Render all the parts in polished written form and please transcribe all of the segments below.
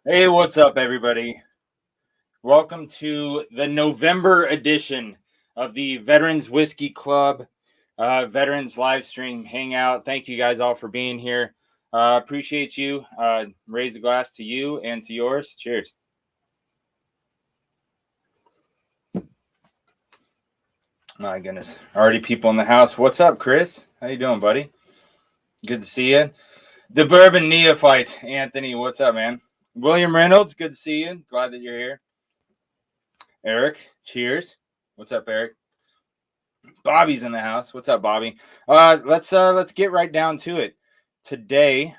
Hey, what's up, everybody? Welcome to the November edition of the Veterans Whiskey Club Veterans Livestream Hangout. Thank you guys all for being here. Appreciate you. Raise a glass to you and to yours. Cheers. My goodness, already people in the house. What's up, Chris? How you doing, buddy? Good to see you. The Bourbon Neophyte, Anthony. What's up, man? William Reynolds. Good to see you. Glad that you're here. Eric, cheers. What's up, Eric? Bobby's in the house. What's up, Bobby? Let's get right down to it. Today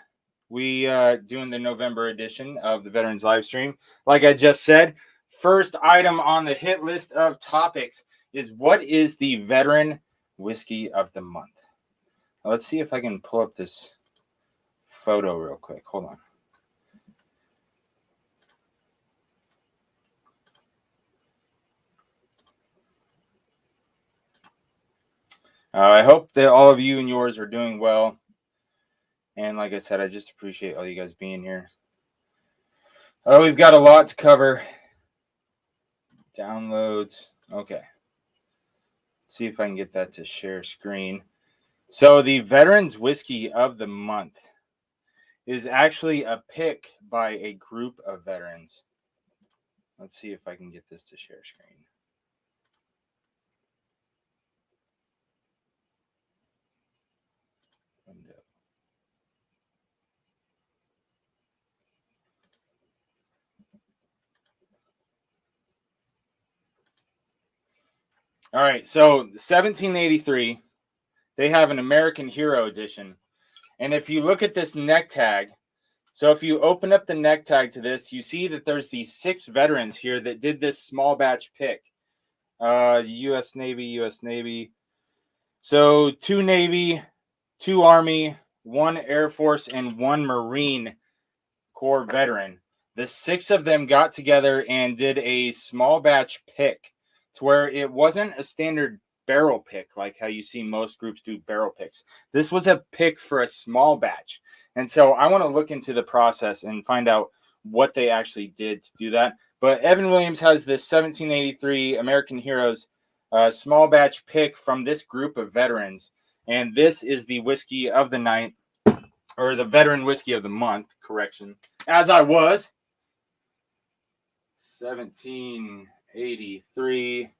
we doing the November edition of the Veterans Livestream. Like I just said, first item on the hit list of topics is what is the Veteran Whiskey of the Month? Now, let's see if I can pull up this photo real quick. Hold on. I hope that all of you and yours are doing well. And like I said, I just appreciate all you guys being here. We've got a lot to cover. Downloads. Okay. Let's see if I can get that to share screen. So the Veterans Whiskey of the Month is actually a pick by a group of veterans. Let's see if I can get this to share screen. Window. All right, so 1783, they have an American Hero edition. And if you look at this neck tag, so if you open up the neck tag to this, you see that there's these 6 veterans here that did this small batch pick. U.S. Navy. So 2 Navy, 2 Army, 1 Air Force, and 1 Marine Corps veteran. The 6 of them got together and did a small batch pick to where it wasn't a standard barrel pick like how you see most groups do barrel picks. This was a pick for a small batch. And so I want to look into the process and find out what they actually did to do that. But Evan Williams has this 1783 American Heroes small batch pick from this group of veterans. And this is the whiskey of the night, or the Veteran Whiskey of the Month, correction. As I was. 1783.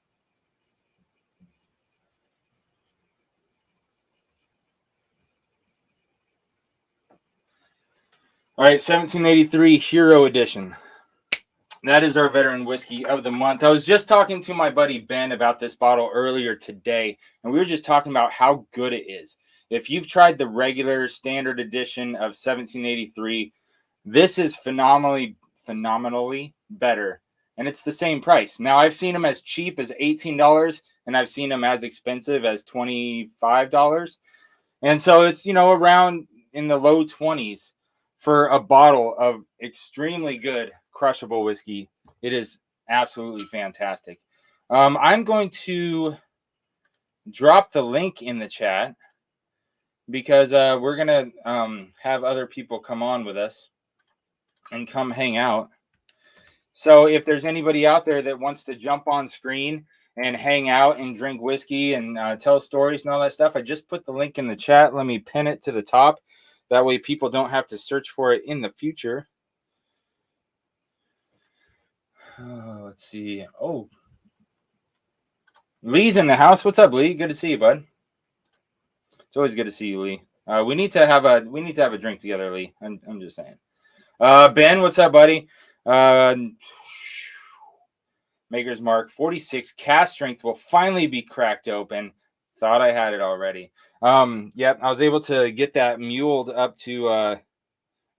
All right, 1783 Hero Edition. That is our Veteran Whiskey of the Month. I was just talking to my buddy Ben about this bottle earlier today, and we were just talking about how good it is. If you've tried the regular standard edition of 1783, this is phenomenally better, and it's the same price. Now, I've seen them as cheap as $18, and I've seen them as expensive as $25. And so it's, around in the low 20s for a bottle of extremely good crushable whiskey. It is absolutely fantastic. I'm going to drop the link in the chat because we're going to have other people come on with us and come hang out. So if there's anybody out there that wants to jump on screen and hang out and drink whiskey and tell stories and all that stuff, I just put the link in the chat. Let me pin it to the top. That way people don't have to search for it in the future. Let's see. Oh, Lee's in the house. What's up, Lee? Good to see you, bud. It's always good to see you, Lee. We need to have a drink together, Lee. I'm just saying. Ben, what's up, buddy? Maker's Mark 46 cast strength will finally be cracked open. Thought I had it already. Yep, I was able to get that muled up to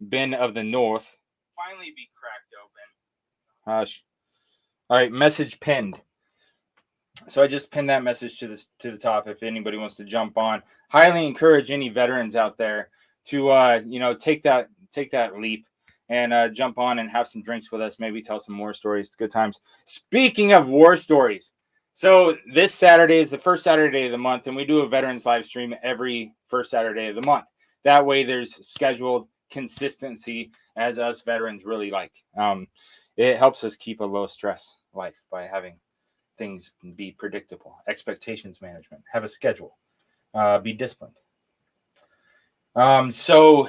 Ben of the North. Finally be cracked open. Hush. All right, message pinned. So I just pinned that message to the top if anybody wants to jump on. Highly encourage any veterans out there to take that leap and jump on and have some drinks with us. Maybe tell some war stories. Good times. Speaking of war stories, so this Saturday is the first Saturday of the month, and we do a veterans live stream every first Saturday of the month. That way there's scheduled consistency as us veterans really like. It helps us keep a low stress life by having things be predictable, expectations management, have a schedule, be disciplined. So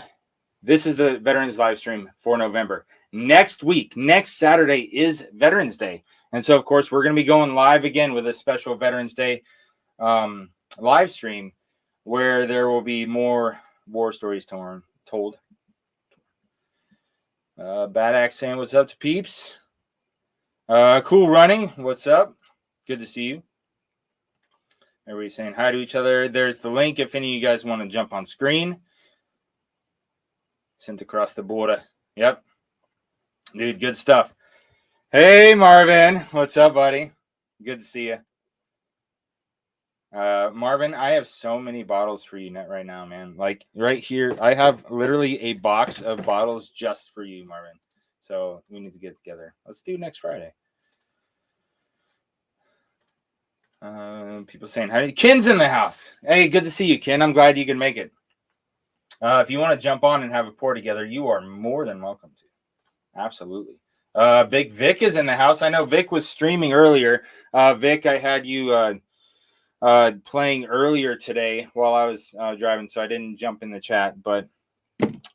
this is the Veterans live stream for November. Next week, next Saturday is Veterans Day. And so, of course, we're going to be going live again with a special Veterans Day live stream where there will be more war stories told. Bad Axe saying what's up to peeps. Cool Running, what's up? Good to see you. Everybody's saying hi to each other. There's the link if any of you guys want to jump on screen. Sent across the border. Yep. Dude, good stuff. Hey, Marvin. What's up, buddy? Good to see you. Marvin, I have so many bottles for you right now, man. Like right here, I have literally a box of bottles just for you, Marvin. So we need to get together. Let's do next Friday. People saying, hi. Ken's in the house. Hey, good to see you, Ken. I'm glad you can make it. If you want to jump on and have a pour together, you are more than welcome to. Absolutely. Big Vic is in the house. I know Vic was streaming earlier. Vic, I had you playing earlier today while I was driving, so I didn't jump in the chat, but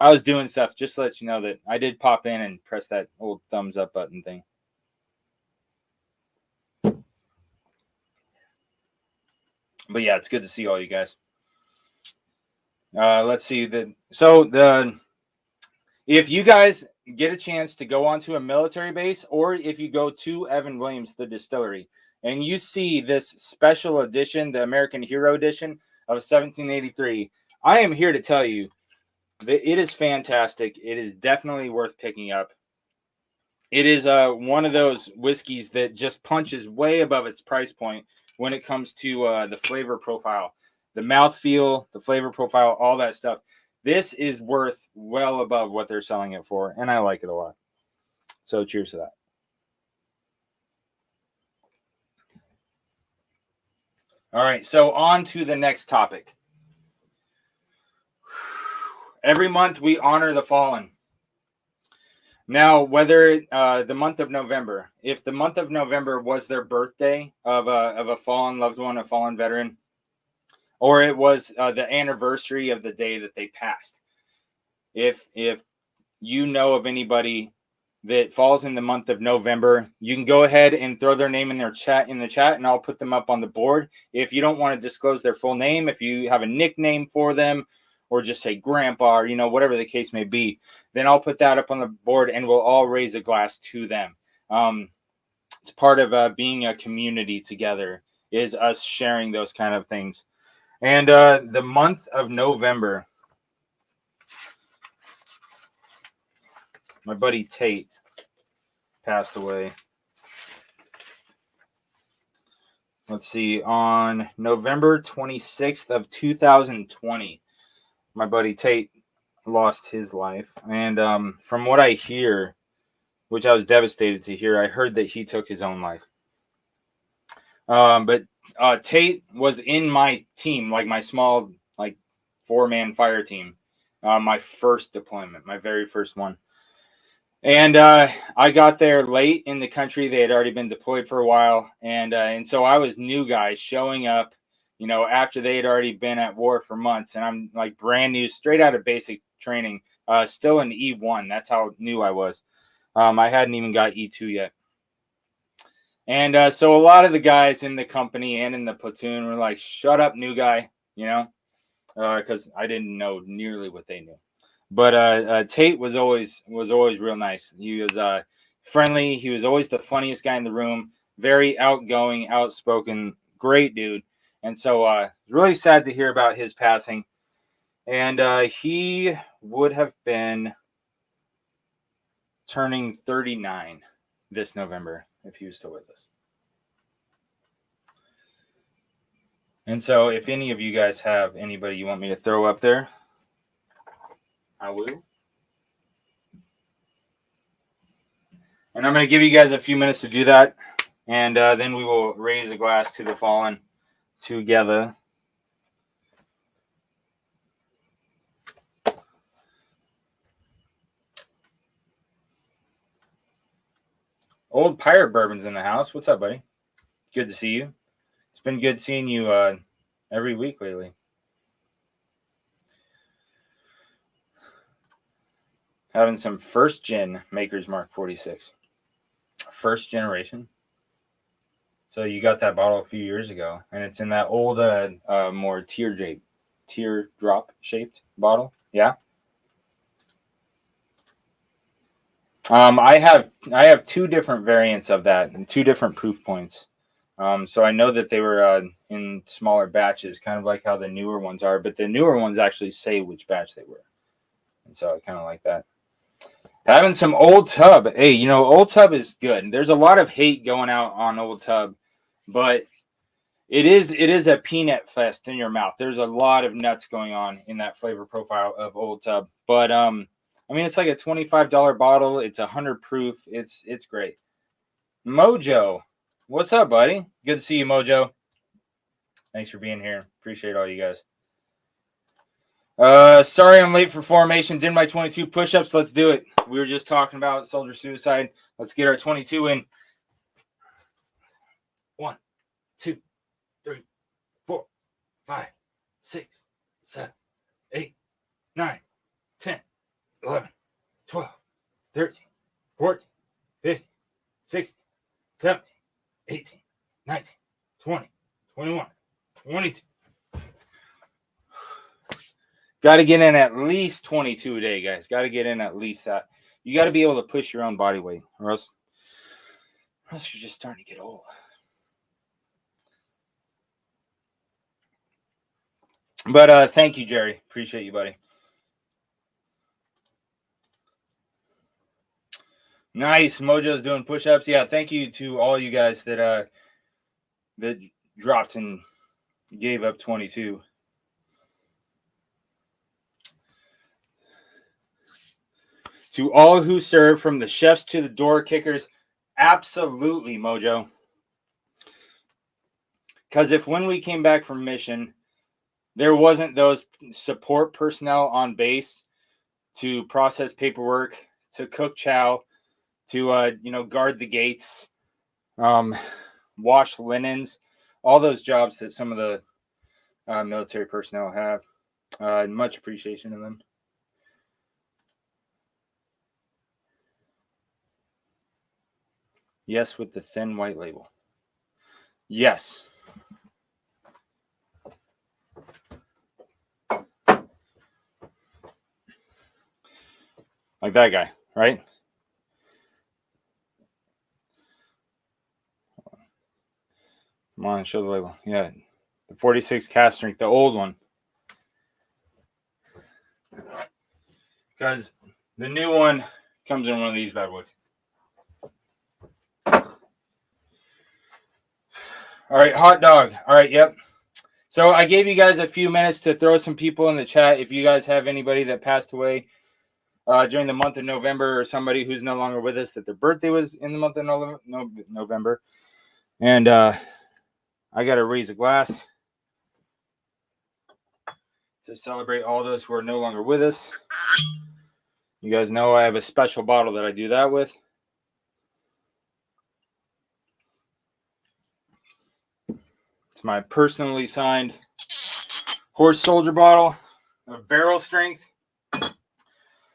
I was doing stuff just to let you know that I did pop in and press that old thumbs up button thing. But yeah, it's good to see all you guys. Let's see. If you guys get a chance to go onto a military base, or if you go to Evan Williams, the distillery, and you see this special edition, the American Hero Edition of 1783, I am here to tell you that it is fantastic. It is definitely worth picking up. It is one of those whiskeys that just punches way above its price point when it comes to the flavor profile, the mouthfeel, the flavor profile, all that stuff. This is worth well above what they're selling it for, and I like it a lot. So cheers to that. All right, so on to the next topic. Every month we honor the fallen. Now, whether the month of November, if the month of November was their birthday of a fallen loved one, a fallen veteran, or it was the anniversary of the day that they passed, if you know of anybody that falls in the month of November, you can go ahead and throw their name in the chat, and I'll put them up on the board. If you don't want to disclose their full name, if you have a nickname for them, or just say grandpa, or whatever the case may be, then I'll put that up on the board and we'll all raise a glass to them. It's part of being a community together, is us sharing those kind of things. And the month of November, my buddy Tate passed away. Let's see, on November 26th of 2020, my buddy Tate lost his life. And from what I hear, which I was devastated to hear, I heard that he took his own life. But Tate was in my team, like my small, like 4-man fire team, my first deployment, my very first one. And I got there late in the country. They had already been deployed for a while. And so I was new guy showing up, after they had already been at war for months. And I'm like brand new, straight out of basic training, still in E1. That's how new I was. I hadn't even got E2 yet. And so a lot of the guys in the company and in the platoon were like, shut up, new guy, because I didn't know nearly what they knew. But Tate was always real nice. He was friendly. He was always the funniest guy in the room, very outgoing, outspoken, great dude. And so really sad to hear about his passing. And he would have been turning 39 this November if he was still with us. And so if any of you guys have anybody you want me to throw up there, I will. And I'm going to give you guys a few minutes to do that. And then we will raise a glass to the fallen together. Old Pirate Bourbon's in the house. What's up, buddy? Good to see you. It's been good seeing you every week lately. Having some first gen Maker's Mark 46. First generation. So you got that bottle a few years ago, and it's in that old, more teardrop shaped bottle. Yeah. I have two different variants of that and two different proof points. So I know that they were in smaller batches, kind of like how the newer ones are, but the newer ones actually say which batch they were. And so I kind of like that. Having some Old Tub. Hey, you know, Old Tub is good. There's a lot of hate going out on Old Tub, but it is a peanut fest in your mouth. There's a lot of nuts going on in that flavor profile of Old Tub. But I mean, it's like a $25 bottle. It's 100 proof. It's great. Mojo, what's up, buddy? Good to see you, Mojo. Thanks for being here. Appreciate all you guys. Sorry I'm late for formation. Did my 22 push-ups. Let's do it. We were just talking about soldier suicide. Let's get our 22 in. 1, 2, 3, 4, 5, 6, 7, 8, 9, 10, 11, 12, 13, 14, 15, 16, 17, 18, 19, 20, 21, 22. Got to get in at least 22 a day, guys. Got to get in at least that. You got to be able to push your own body weight, or else you're just starting to get old. But thank you, Jerry. Appreciate you, buddy. Nice. Mojo's doing push-ups. Yeah, thank you to all you guys that dropped and gave up 22. To all who serve, from the chefs to the door kickers, absolutely, Mojo. Because if when we came back from mission, there wasn't those support personnel on base to process paperwork, to cook chow, to guard the gates, wash linens, all those jobs that some of the military personnel have. Much appreciation of them. Yes, with the thin white label. Yes. Like that guy, right? Come on, show the label. Yeah, the 46 cast strength, the old one. Because the new one comes in one of these bad boys. All right, hot dog. All right, yep. So I gave you guys a few minutes to throw some people in the chat. If you guys have anybody that passed away during the month of November, or somebody who's no longer with us, that their birthday was in the month of November. And I got to raise a glass to celebrate all those who are no longer with us. You guys know I have a special bottle that I do that with. It's my personally signed horse soldier bottle of barrel strength.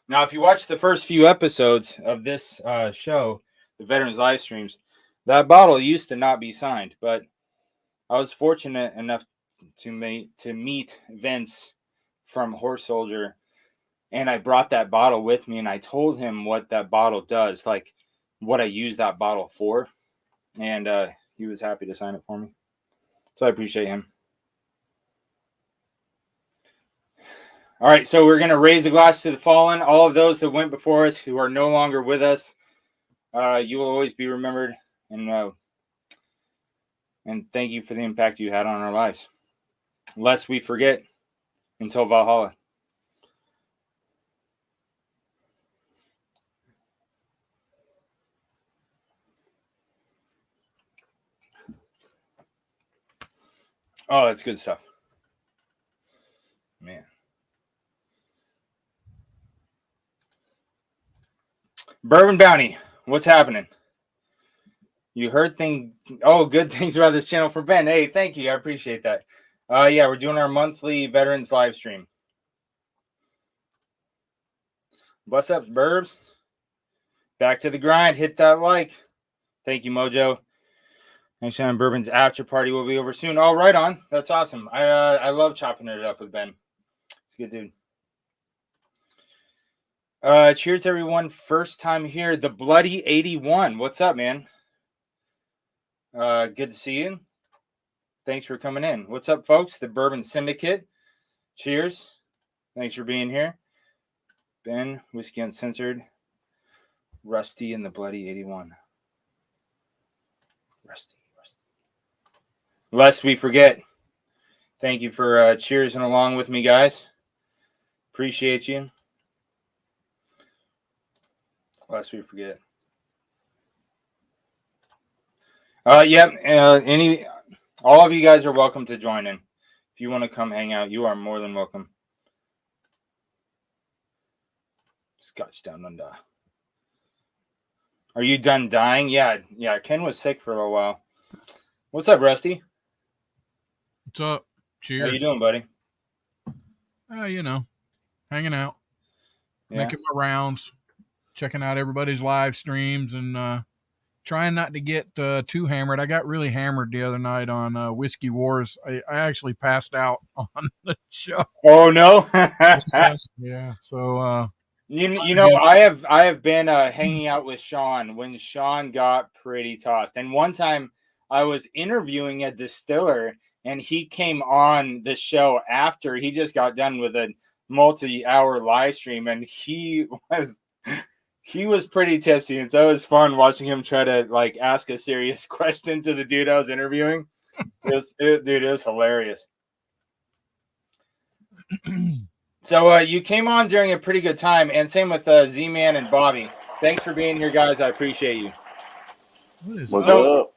Now, if you watch the first few episodes of this show, the Veterans live streams, that bottle used to not be signed, but I was fortunate enough to meet Vince from Horse Soldier, and I brought that bottle with me, and I told him what that bottle does, like what I use that bottle for, and he was happy to sign it for me. So I appreciate him. All right, so we're going to raise a glass to the fallen, all of those that went before us who are no longer with us. You will always be remembered, and thank you for the impact you had on our lives. Lest we forget, until Valhalla. Oh, that's good stuff. Man. Bourbon Bounty, what's happening? You heard good things about this channel from Ben. Hey, thank you. I appreciate that. Yeah, we're doing our monthly veterans live stream. What's up, Burbs? Back to the grind. Hit that like. Thank you, Mojo. Next time, Bourbon's after party will be over soon. Oh, right on. That's awesome. I love chopping it up with Ben. It's a good dude. Cheers, everyone. First time here. The Bloody 81. What's up, man? Good to see you. Thanks for coming in. What's up, folks? The Bourbon Syndicate. Cheers. Thanks for being here. Ben, Whiskey Uncensored. Rusty and the Bloody 81. Rusty. Lest we forget. Thank you for cheersing along with me, guys. Appreciate you. Lest we forget. All of you guys are welcome to join in. If you want to come hang out, you are more than welcome. Scotch down under. Are you done dying? Yeah. Ken was sick for a little while. What's up, Rusty? What's up? Cheers. How you doing, buddy? Hanging out, making my rounds, checking out everybody's live streams, and trying not to get too hammered. I got really hammered the other night on Whiskey Wars. I actually passed out on the show. Oh no! Yeah. So I have been hanging out with Sean when Sean got pretty tossed. And one time I was interviewing a distiller, and he came on the show after he just got done with a multi-hour live stream, and he was pretty tipsy, and so it was fun watching him try to ask a serious question to the dude I was interviewing. It was hilarious. So you came on during a pretty good time, and same with Z-Man and Bobby. Thanks for being here, guys. I appreciate you. What's up?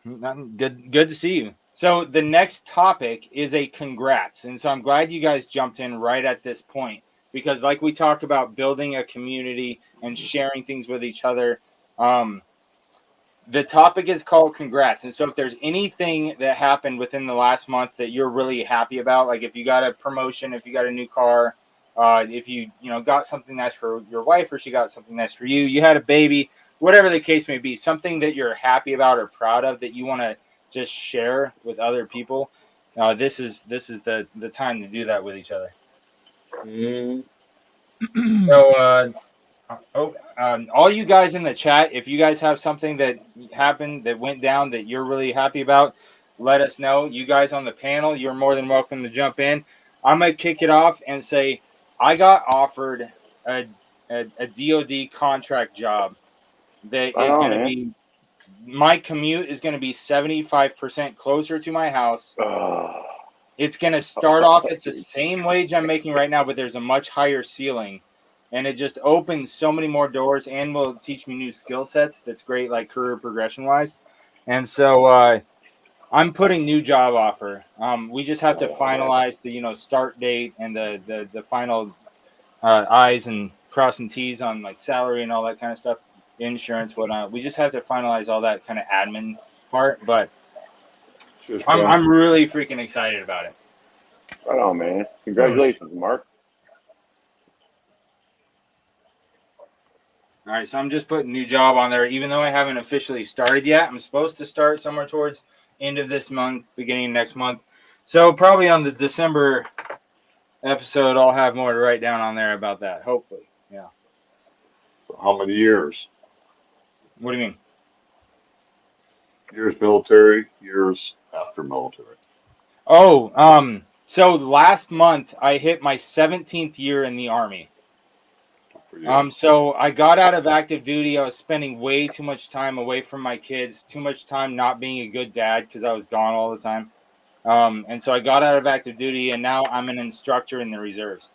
Good to see you. So the next topic is a congrats, and so I'm glad you guys jumped in right at this point, because like we talked about building a community and sharing things with each other, the topic is called congrats. And so if there's anything that happened within the last month that you're really happy about, like if you got a promotion, if you got a new car, if you got something nice for your wife, or she got something nice for you, you had a baby, whatever the case may be, something that you're happy about or proud of that you want to just share with other people, this is the time to do that with each other. So all you guys in the chat, if you guys have something that happened, that went down, that you're really happy about, let us know. You guys on the panel, you're more than welcome to jump in. I'm going to kick it off and say I got offered a DOD contract job that is going to be, my commute is going to be 75% closer to my house. It's going to start off at the same wage I'm making right now, but there's a much higher ceiling. And it just opens so many more doors and will teach me new skill sets. That's great, like career progression wise. And so I'm putting new job offer. We just have to finalize the start date and the final I's and crossing T's on like salary and all that kind of stuff, insurance, whatnot. We just have to finalize all that kind of admin part. But I'm really freaking excited about it. Right on, man. Congratulations, Mark. All right, so I'm just putting new job on there, even though I haven't officially started yet. I'm supposed to start somewhere towards end of this month, beginning of next month. So probably on the December episode, I'll have more to write down on there about that, hopefully. Yeah. How many years? What do you mean? Years military, years after military. Oh, so last month I hit my 17th year in the Army. So I got out of active duty. I was spending way too much time away from my kids, too much time not being a good dad because I was gone all the time. And so I got out of active duty, and now I'm an instructor in the reserves.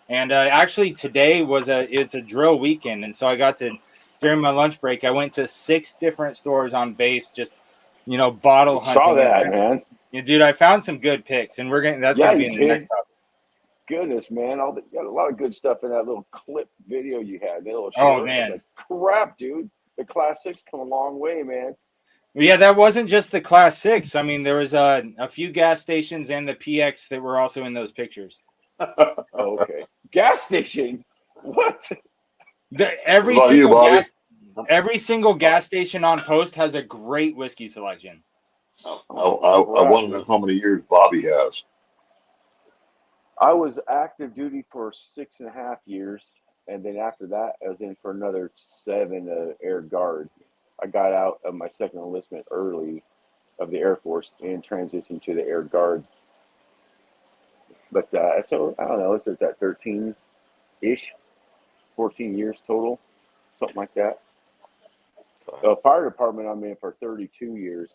And actually today it's a drill weekend, and so I got to, during my lunch break, I went to 6 different stores on base, just bottle hunting. Saw that, man. Yeah, dude, I found some good picks, and that's gonna be in the next topic. Goodness, man, you got a lot of good stuff in that little clip video you had. That little oh man, like, crap, dude. The classics come a long way, man. Yeah, that wasn't just the Class 6. I mean, there was a few gas stations and the PX that were also in those pictures. Oh, okay. Gas station. What? Every What about you, single Bobby? every single gas station on post has a great whiskey selection. I want to know how many years Bobby has. I was active duty for 6.5 years, and then after that, I was in for another 7 Air Guard. I got out of my second enlistment early of the Air Force and transitioned to the Air Guard. But so I don't know, it's at that 13-ish, 14 years total, something like that. Fire department, I'm in for 32 years,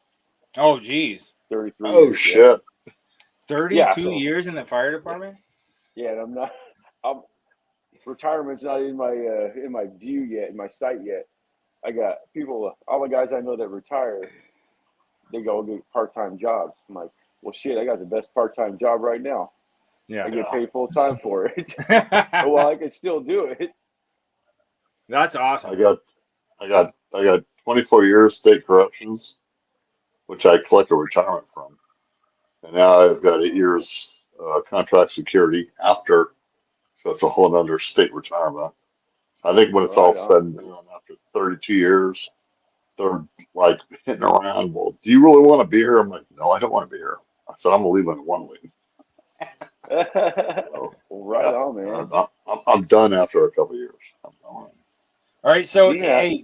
Oh, geez. 33 Oh years. shit! 32 years in the fire department? Yeah, and retirement's not in my view yet, in my sight yet. I got people, all the guys I know that retire, they go get part-time jobs. I'm like, well, shit, I got the best part-time job right now. Yeah. I get paid full-time for it. Well, I can still do it. That's awesome. I got 24 years state corrections, which I collect a retirement from, and now I've got 8 years contract security after, so it's a whole other state retirement. I think when it's all said and done, after 32 years, they're like hitting around. Well, do you really want to be here? I'm like, no, I don't want to be here. I said, I'm gonna leave when I want to leave. So, Right on, man. I'm done after a couple of years. I'm done. All right, so Yeah. hey,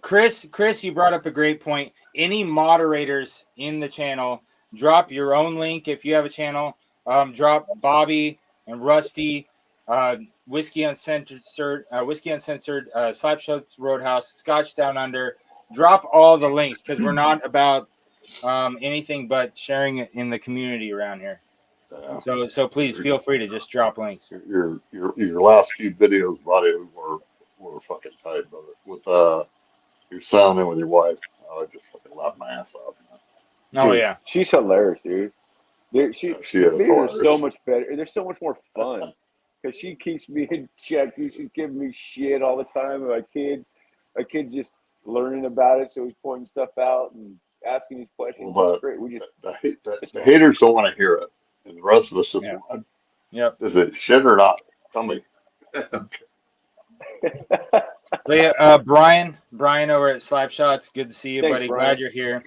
Chris, you brought up a great point. Any moderators in the channel, drop your own link if you have a channel. Drop Bobby and Rusty, Whiskey Uncensored, Slapshots Roadhouse, Scotch Down Under. Drop all the links because we're not about anything but sharing it in the community around here. Yeah. So please feel free to just drop links. Your last few videos, buddy, were fucking tight, brother. With your son and with your wife, I just fucking laughed my ass off. Oh Dude, yeah, she's hilarious, dude. She is Videos are hilarious. so much better. They're so much more fun because she keeps me in check. She's giving me shit all the time. My kid's just learning about it, so he's pointing stuff out and asking these questions. Well, It's great. the haters don't want to hear it, and the rest of us just want. yep. Is it shit or not? Tell me. So yeah, Brian over at Slapshots, good to see you, Thanks, buddy. Brian. Glad you're here.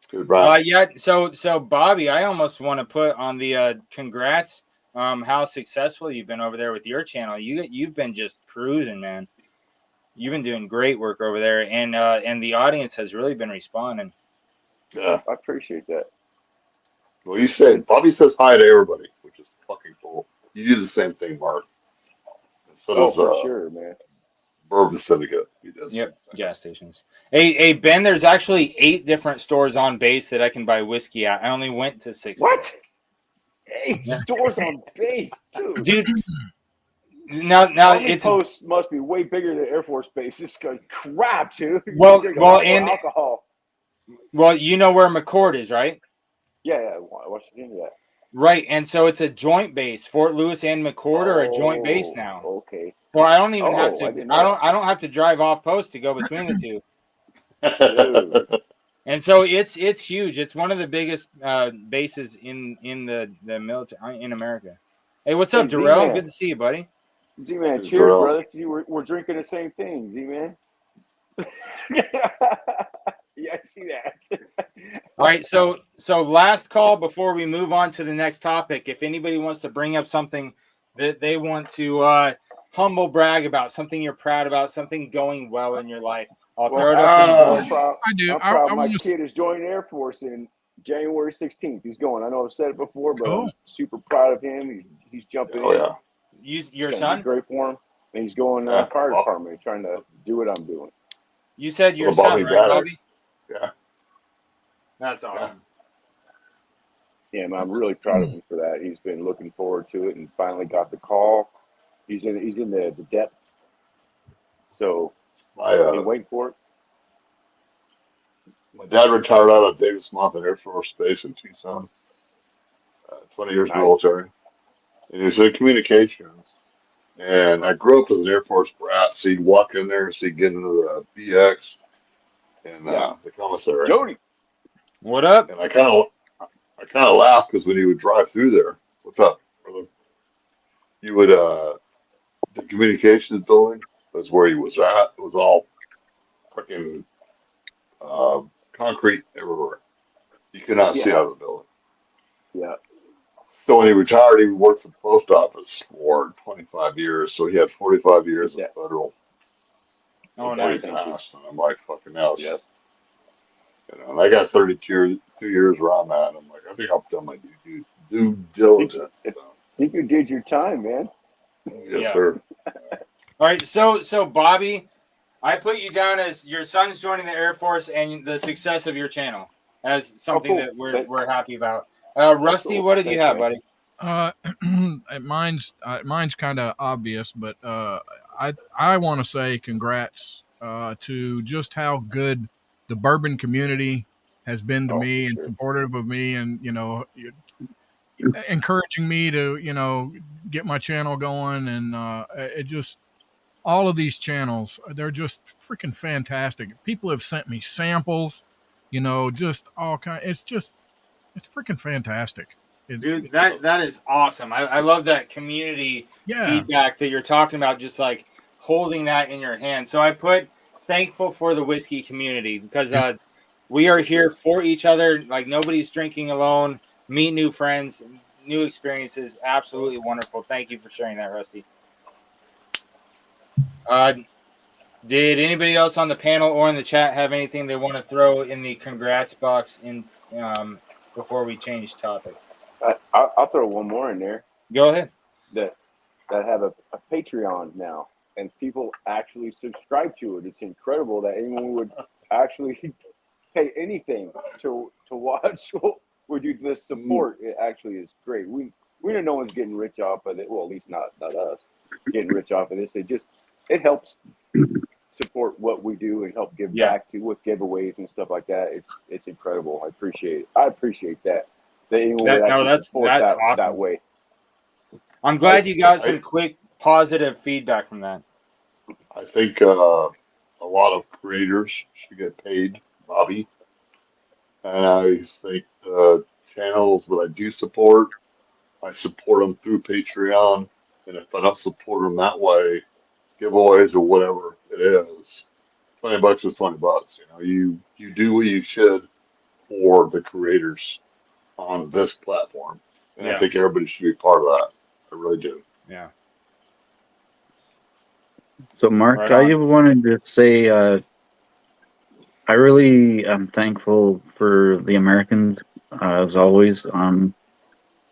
Good, Brian. Yeah. So Bobby, I almost want to put on the congrats. How successful you've been over there with your channel. You've been just cruising, man. You've been doing great work over there, and the audience has really been responding. Yeah. I appreciate that. Well, Bobby says hi to everybody, which is fucking cool. You do the same thing, Mark. And so does for sure, man. Burban Syndicate. He does. Yep, gas stations. Hey, Ben, there's actually 8 different stores on base that I can buy whiskey at. I only went to 6. What? 8 stores on base, dude. Now Army it's posts must be way bigger than Air Force Base. This is crap, dude. Well, and alcohol. Well, you know where McCord is, right? Yeah, West Virginia. Right, and so it's a joint base. Fort Lewis and McCord are a joint base now. Okay. So I don't even have to. I don't have to drive off post to go between the two. Dude. And so it's huge. It's one of the biggest bases in the military in America. Hey, what's up, Darrell? Z-Man. Good to see you, buddy. Z-Man, cheers, Darrell. brother. See, we're drinking the same thing, Z-Man. Yeah, I see that. All right, so last call before we move on to the next topic. If anybody wants to bring up something that they want to humble brag about, something you're proud about, something going well in your life, I'll throw it up. I'm proud. I do. I'm proud my kid is joining the Air Force in January 16th. He's going. I know I've said it before, but I'm super proud of him. He's jumping in. Yeah. Your son? Great for him. And he's going fire department, trying to do what I'm doing. You said your son, right, Bobby? Yeah. That's awesome. Yeah, man, I'm really proud of him for that. He's been looking forward to it and finally got the call. He's in the depth. So been waiting for it. My dad retired out of Davis Monthan Air Force Base in Tucson. 20 years military. And he was in communications. And I grew up as an Air Force brat, so you'd walk in there and so you'd get into the BX. in Yeah. the commissary. Jody. What up? And I kind of laughed because when he would drive through there, what's up, brother? You would the communications building was where he was at. It was all freaking concrete everywhere. You could not see Yeah. out of the building. Yeah. So when he retired, he worked for the post office for 25 years. So he had 45 years of That, federal Oh, before he nice. passed. And I'm like, fucking else. Yep. You know, and I got 32 years around that. And I'm like, I think I've done my due diligence. I So, think you did your time, man. yes, Yeah. sir. All right, so Bobby, I put you down as your son's joining the Air Force and the success of your channel as something cool. that we're happy about. Rusty, Cool. what did you Thanks, have, man. buddy? Mine's kind of obvious, but I want to say congrats to just how good the bourbon community has been to Oh, me for and sure. supportive of me, and encouraging me to get my channel going, and it just all of these channels, they're just freaking fantastic. People have sent me samples, just all kind. It's freaking fantastic. Dude, that is awesome. I love that community Yeah. feedback that you're talking about, just like holding that in your hand. So I put thankful for the whiskey community because we are here for each other. Like nobody's drinking alone. Meet new friends, new experiences. Absolutely wonderful. Thank you for sharing that, Rusty. Did anybody else on the panel or in the chat have anything they want to throw in the congrats box in before we change topic? I'll throw one more in there. Go ahead. That have a Patreon now, and people actually subscribe to it. It's incredible that anyone would actually pay anything to watch what we do. The support, it actually is great. We know no one's getting rich off of it. Well, at least not us getting rich off of this. It helps support what we do and help give back to with giveaways and stuff like that. It's incredible. I appreciate it. I appreciate that. That anyone would actually support that's that, awesome. that way. I'm glad you got some quick positive feedback from that. I think a lot of creators should get paid, Bobby. And I think channels that I do support, I support them through Patreon. And if I don't support them that way, giveaways or whatever it is, $20 is $20. You do what you should for the creators on this platform. And I think everybody should be part of that. I really do. Yeah. So, Mark, I wanted to say I really am thankful for the Americans, as always.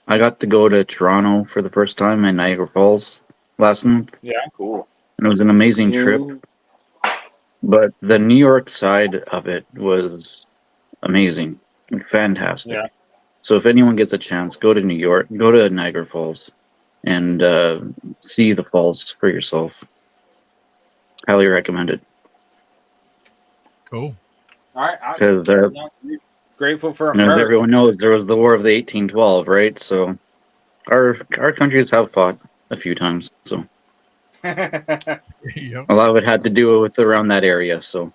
I got to go to Toronto for the first time in Niagara Falls last month. Yeah, cool. And it was an amazing trip. But the New York side of it was amazing and fantastic. Yeah. So if anyone gets a chance, go to New York, go to Niagara Falls, and see the falls for yourself. Highly recommended. Cool. All right. Because grateful for as America. everyone knows, there was the War of the 1812, right? So our countries have fought a few times. So Yep. a lot of it had to do with around that area. So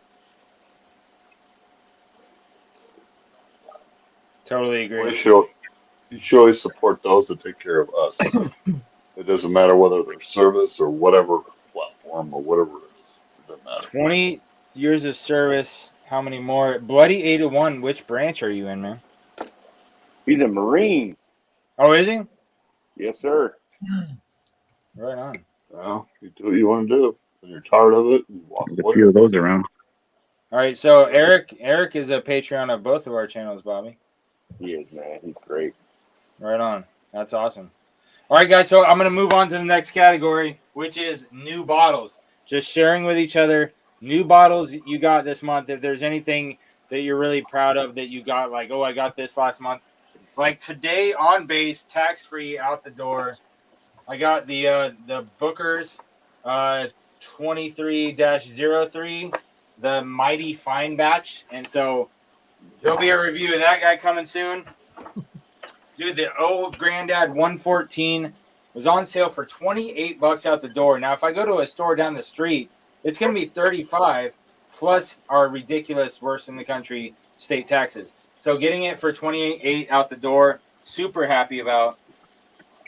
totally agree. Well, you should always support those that take care of us. It doesn't matter whether they're service or whatever platform or whatever it is. It doesn't matter. 20 years of service. How many more? Bloody 801. Which branch are you in, man? He's a Marine. Oh, is he? Yes, sir. Right on. Well, you do what you want to do. When you're tired of it, you walk there's a away. few of those around. All right. So Eric is a Patreon of both of our channels, Bobby. He is, man. He's great. Right on. That's awesome. All right, guys. So I'm going to move on to the next category, which is new bottles. Just sharing with each other new bottles you got this month. If there's anything that you're really proud of that you got, like, oh, I got this last month. Like today on base, tax-free out the door. I got the Booker's 23-03, the Mighty Fine Batch. And so there'll be a review of that guy coming soon. Dude, the old Granddad 114 was on sale for $28 out the door. Now, if I go to a store down the street, it's going to be $35. plus our ridiculous, worst in the country state taxes. So getting it for $28.8 out the door, super happy about.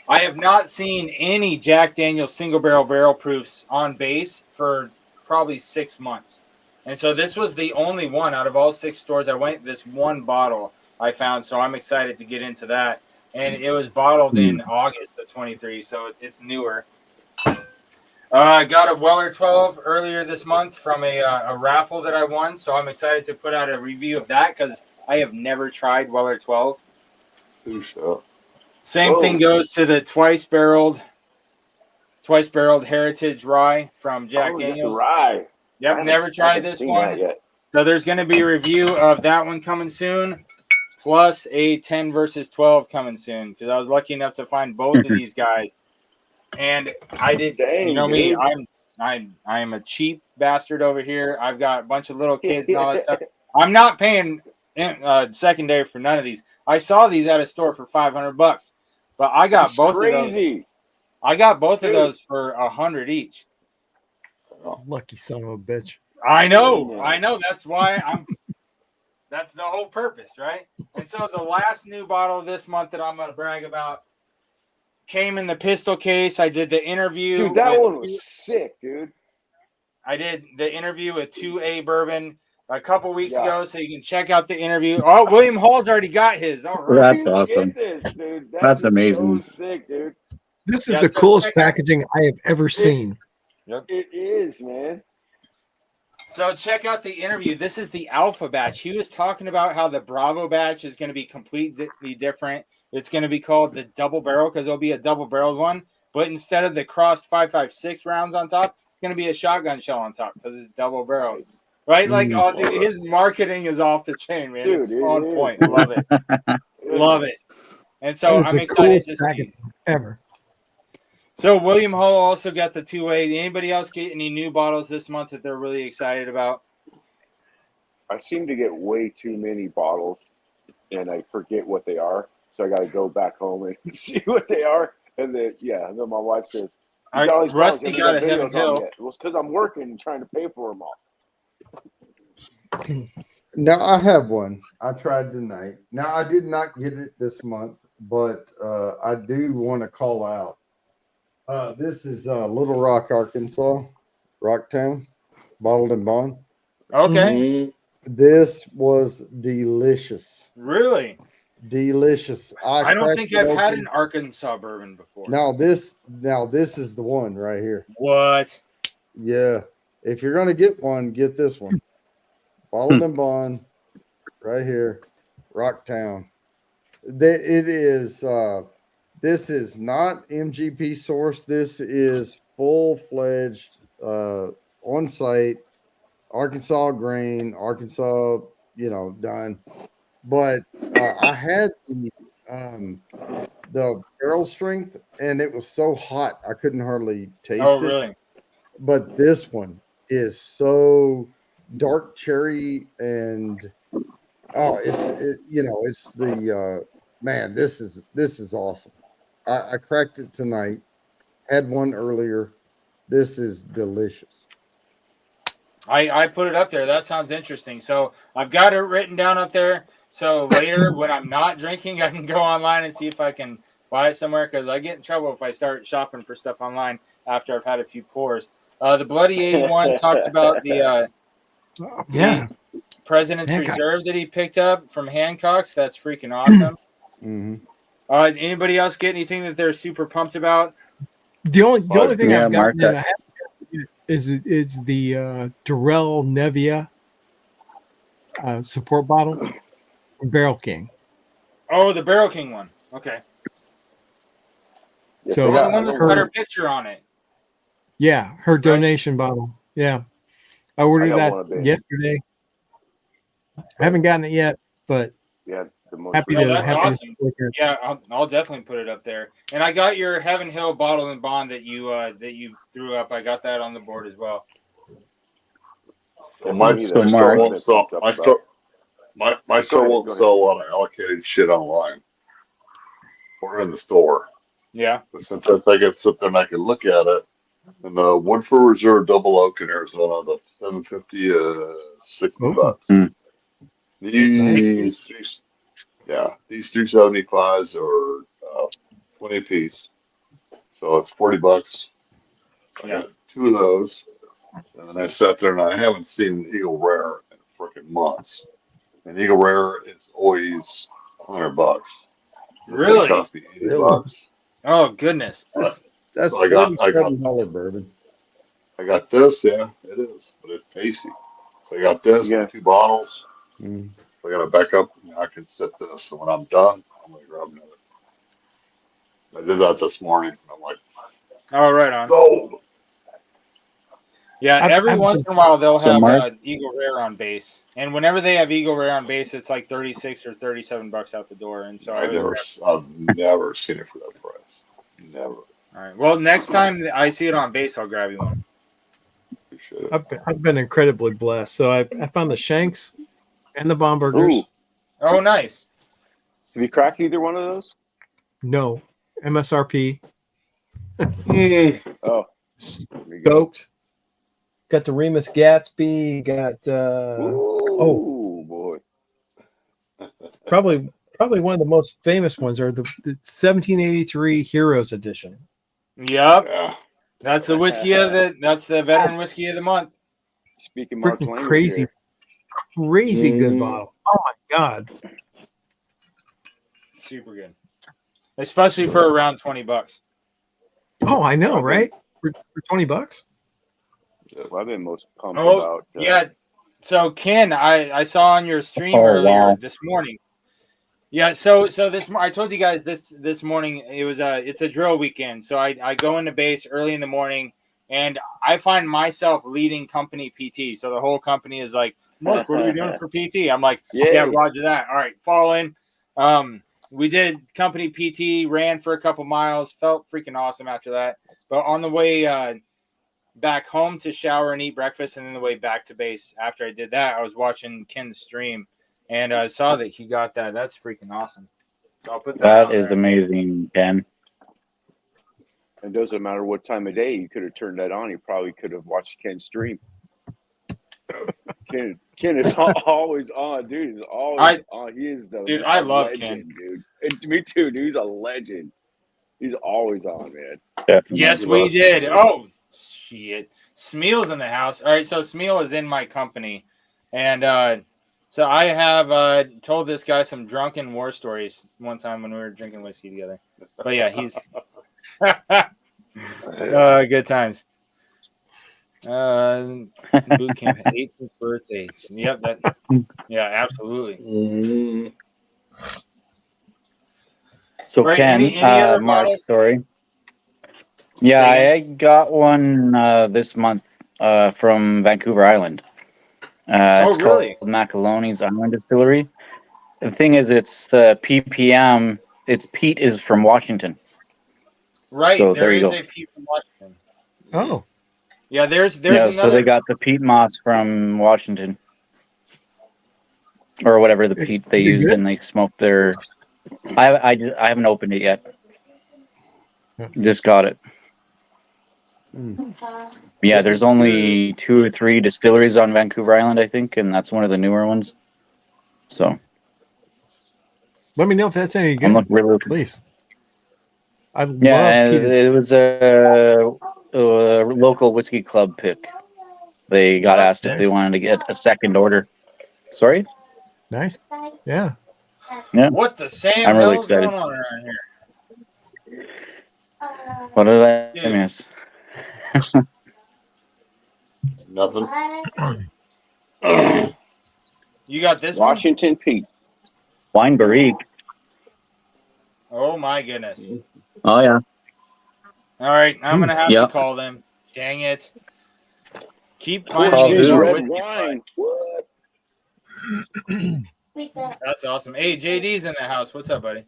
I have not seen any Jack Daniel's single barrel proofs on base for probably 6 months. And so this was the only one out of all 6 stores I went, this one bottle I found. So I'm excited to get into that. And it was bottled in August of 23, so it's newer. I got a Weller 12 earlier this month from a raffle that I won. So I'm excited to put out a review of that because I have never tried Weller 12. Same thing goes to the twice barreled Heritage Rye from Jack Daniel's. Rye. Yep, never tried this one yet. So there's going to be a review of that one coming soon, plus a 10 versus 12 coming soon because I was lucky enough to find both of these guys, and I did. Dang, you know dude. me, I am a cheap bastard over here. I've got a bunch of little kids and all that stuff. I'm not paying secondary for none of these. I saw these at a store for $500, but I got That's both crazy. of those. I got both of those for $100 each. Lucky son of a bitch. I know. That's why that's the whole purpose, right? And so the last new bottle this month that I'm going to brag about came in the pistol case. I did the interview. Dude, that one was sick, dude. I did the interview with 2A Bourbon a couple weeks ago, so you can check out the interview. Oh, William Hall's already got his. All right. That's awesome. Get this, dude. That's amazing. So sick, dude. This is the coolest packaging I have ever seen. Yep. It is, man. So check out the interview. This is the Alpha batch. He was talking about how the Bravo batch is going to be completely different. It's going to be called the double barrel because it'll be a double barreled one. But instead of the crossed 5.56 rounds on top, it's going to be a shotgun shell on top because it's double barreled. Right? Like, oh, dude, his marketing is off the chain, man. Dude, it's on point. Love it. Love it. And so I'm excited to see ever. So William Hall also got the 2A. Anybody else get any new bottles this month that they're really excited about? I seem to get way too many bottles, and I forget what they are. So I got to go back home and see what they are. And then, and then my wife says, Rusty got a Heaven Hill. Well, it's because I'm working and trying to pay for them all. Now I have one. I tried tonight. Now I did not get it this month, but I do want to call out. This is Little Rock, Arkansas, Rocktown, bottled and bond. Okay. This was delicious. Really? Delicious. I don't think I've had an Arkansas bourbon before. Now this is the one right here. What? Yeah. If you're gonna get one, get this one. Bottled and bond, right here, Rocktown. It is. This is not MGP source. This is full-fledged, on-site, Arkansas grain, Arkansas, done. But I had the barrel strength, and it was so hot I couldn't hardly taste it. Oh, really? But this one is so dark cherry, and it's the man. This is awesome. I cracked it tonight. Had one earlier. This is delicious. I put it up there. That sounds interesting. So I've got it written down up there. So later when I'm not drinking, I can go online and see if I can buy it somewhere because I get in trouble if I start shopping for stuff online after I've had a few pours. The Bloody 81 talked about the President's Reserve that he picked up from Hancock's. That's freaking awesome. Mm-hmm. Anybody else get anything that they're super pumped about? The only thing I've gotten that I haven't is the Durrell Nevia support bottle from Barrel King. Oh, the Barrel King one. Okay. So the one that's got her picture on it. Yeah, her donation bottle. Yeah. I ordered that yesterday. I haven't gotten it yet, but happy to that's happy awesome. To yeah, I'll definitely put it up there. And I got your Heaven Hill bottle and bond that you threw up. I got that on the board as well. Well, my store won't sell. My store won't sell a lot of allocated shit online or in the store. Yeah. But sometimes I can sit there and I can look at it And the Woodford Reserve Double Oak in Arizona, the 750, $60. Mm. These three, yeah, these 375s are 20 a piece, so it's $40. So I got two of those, and then I sat there and I haven't seen Eagle Rare in freaking months. And Eagle Rare is always $100. This thing Really? cost me $80. Really? Oh goodness. That's So I got $47 bourbon. I got this, yeah, it is, but it's tasty. So I got this, the two bottles. Mm. So I got to back up. And I can set this. So when I'm done, I'm gonna grab another. I did that this morning. I'm like, Oh, right on. sold. Yeah, every once in a while they'll So have Mark, Eagle Rare on base, and whenever they have Eagle Rare on base, it's like 36 or 37 bucks out the door. And so I've never seen it for that price. Never. All right. Well, next time I see it on base, I'll grab you one. Appreciate it. I've been incredibly blessed. So I found the Shanks and the Bombergers. Ooh. Oh, nice. Have you cracked either one of those? No. MSRP. Oh. Stoked. Got the Remus Gatsby. Got oh boy. Probably one of the most famous ones are the 1783 Heroes Edition. Yep. Yeah. That's the whiskey that's the veteran whiskey of the month. Speaking Mark's Freaking language crazy, here. crazy good bottle. Oh my god. Super good. Especially for around $20. Oh, I know, right? For $20? Well, I've been most pumped Oh, about. yeah. So Ken, I saw on your stream earlier this morning. Yeah, so this I told you guys this morning it's a drill weekend. So I go into base early in the morning and I find myself leading company PT. So the whole company is like, Mark, what are we doing for PT? I'm like, yeah, roger that. All right, fall in. We did company PT, ran for a couple miles, felt freaking awesome after that. But on the way back home to shower and eat breakfast, and then the way back to base after I did that, I was watching Ken's stream, and I saw that he got that. That's freaking awesome. So I'll put that. That is amazing, Ken. It doesn't matter what time of day you could have turned that on. You probably could have watched Ken's stream. Ken is always on, dude. He's always on. He is the dude. I love legend, Ken, dude. Me too, dude. He's a legend. He's always on, man. Definitely. Yes, we did. Oh shit, Smeal's in the house. All right, so Smeal is in my company, and so I have told this guy some drunken war stories one time when we were drinking whiskey together. But yeah, he's good times. Boot camp 18th birthday. Yep, that. Yeah, absolutely. So right, Ken, any other Mark, models? sorry. Yeah, I got one this month from Vancouver Island. It's really? called Macaloni's Island Distillery. The thing is, it's ppm. Its peat is from Washington. Right, so there is go. a peat from Washington. Oh. Yeah, there's another. So they got the peat moss from Washington, or whatever the peat they used, and they smoked their. I haven't opened it yet. Just got it. Yeah, there's only 2 or 3 distilleries on Vancouver Island, I think, and that's one of the newer ones. So let me know if that's any good. I'm really please. I love it was a local whiskey club pick. They got asked if they wanted to get a second order. Sorry? Nice. Yeah. Yeah. What the Sam I'm really hell's excited. going on around here? What did I miss? Nothing. You got this Washington Pete. Wine Barrique. Oh my goodness. Oh yeah. All right, I'm gonna have to call them. Dang it. Keep finding me more red whiskey wine. What? That's awesome. Hey, JD's in the house. What's up, buddy?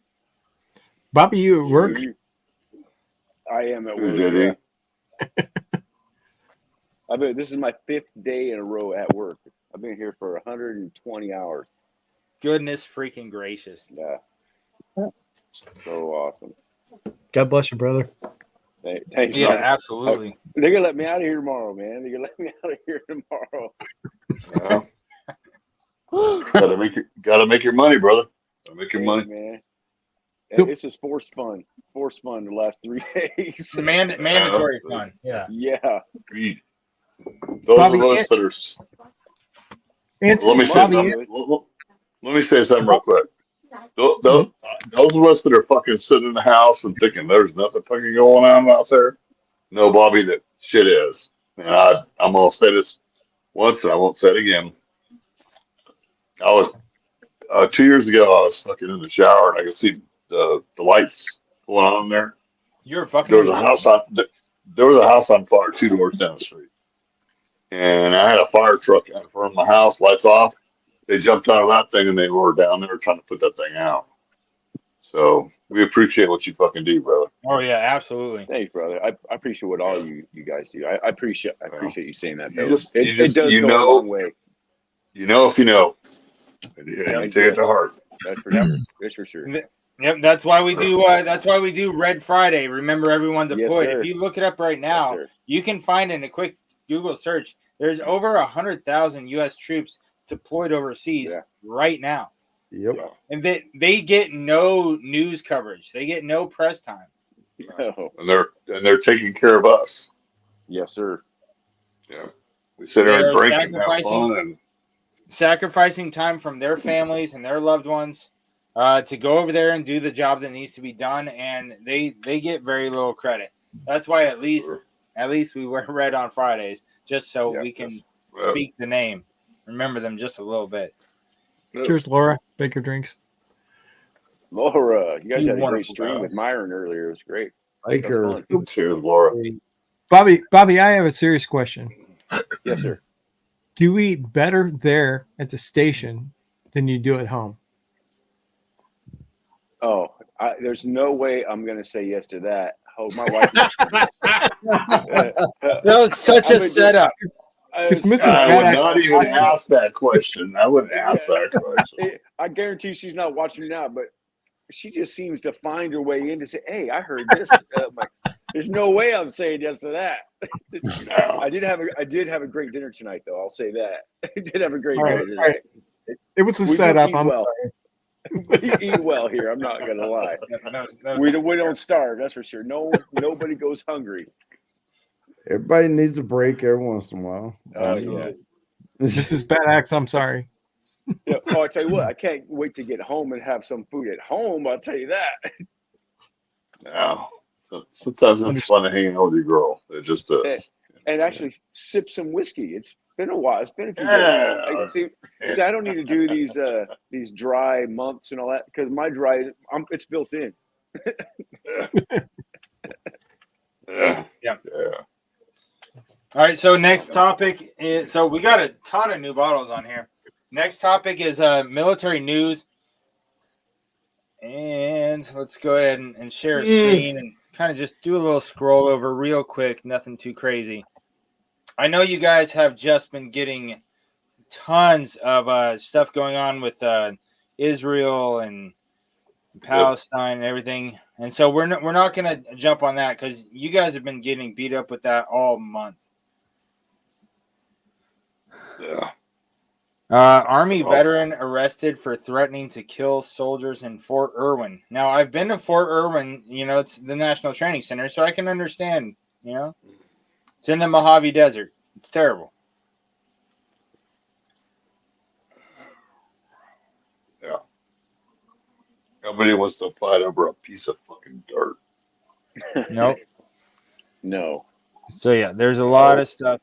Bobby, you at work? I am at work. Yeah. This is my 5th day in a row at work. I've been here for 120 hours. Goodness freaking gracious. Yeah. So awesome. God bless you, brother. Thanks, Yeah, man. absolutely. They're gonna let me out of here tomorrow, man. They're gonna let me out of here tomorrow. Gotta make your money, brother. Gotta make your money, man. This is forced fun the last 3 days. Mandatory fun. Yeah. Those Bobby, of us that are. Let me say something. Let me say something real quick. Those of us that are fucking sitting in the house and thinking there's nothing fucking going on out there. No, Bobby, that shit is. And I'm gonna say this once and I won't say it again. I was 2 years ago. I was fucking in the shower and I could see the lights going on in there. You're fucking. There was a house on fire 2 doors down the street, and I had a fire truck in front of my house. Lights off. They jumped out of that thing and they were down there trying to put that thing out. So we appreciate what you fucking do, brother. Oh yeah, absolutely. Thanks, brother. I appreciate what all you guys do. I appreciate you saying that. Though. It does go a long way. You know if you know. And you take it to heart. That's for sure. Yep, that's why we do. That's why we do Red Friday. Remember, everyone deployed. If you look it up right now, you can find in a quick Google search. There's over 100,000 U.S. troops deployed overseas right now. Yep. And they get no news coverage. They get no press time. No. And they're taking care of us. Yes, sir. Yeah. We sit there and drink and have fun and sacrificing time from their families and their loved ones to go over there and do the job that needs to be done, and they get very little credit. That's why at least we wear red on Fridays, just so we can speak the name, remember them just a little bit. Cheers, Laura. Baker drinks. Laura, you guys had a great stream with Myron earlier. It was great. Baker. Cheers, Laura. Bobby, I have a serious question. Yes, sir. Do you eat better there at the station than you do at home? Oh, there's no way I'm going to say yes to that. Oh, my wife. That was such a setup. I would not even ask that question. I wouldn't ask that question. I guarantee she's not watching now, but she just seems to find her way in to say, "Hey, I heard this." There's no way I'm saying yes to that. No. I did have a great dinner tonight, though. I'll say that. I did have a great dinner tonight. It was a setup. We eat well here. I'm not gonna lie. We don't starve. That's for sure. Nobody goes hungry. Everybody needs a break every once in a while. Yeah. This is bad acts. I'm sorry. Yeah. Oh, I tell you what, I can't wait to get home and have some food at home. I'll tell you that. No. Sometimes it's fun to hang out with your girl. It just does. And actually sip some whiskey. It's been a while. It's been a few days. See, I don't need to do these dry months and all that because my dry, it's built in. Yeah. All right, so next topic is, so we got a ton of new bottles on here. Next topic is military news. And let's go ahead and share a screen and kind of just do a little scroll over real quick, nothing too crazy. I know you guys have just been getting tons of stuff going on with Israel and Palestine and everything. And so we're not going to jump on that because you guys have been getting beat up with that all month. Yeah. Army veteran arrested for threatening to kill soldiers in Fort Irwin. Now, I've been to Fort Irwin. It's the National Training Center, so I can understand, It's in the Mojave Desert. It's terrible. Yeah. Nobody wants to fight over a piece of fucking dirt. Nope. No. So, yeah, there's a lot of stuff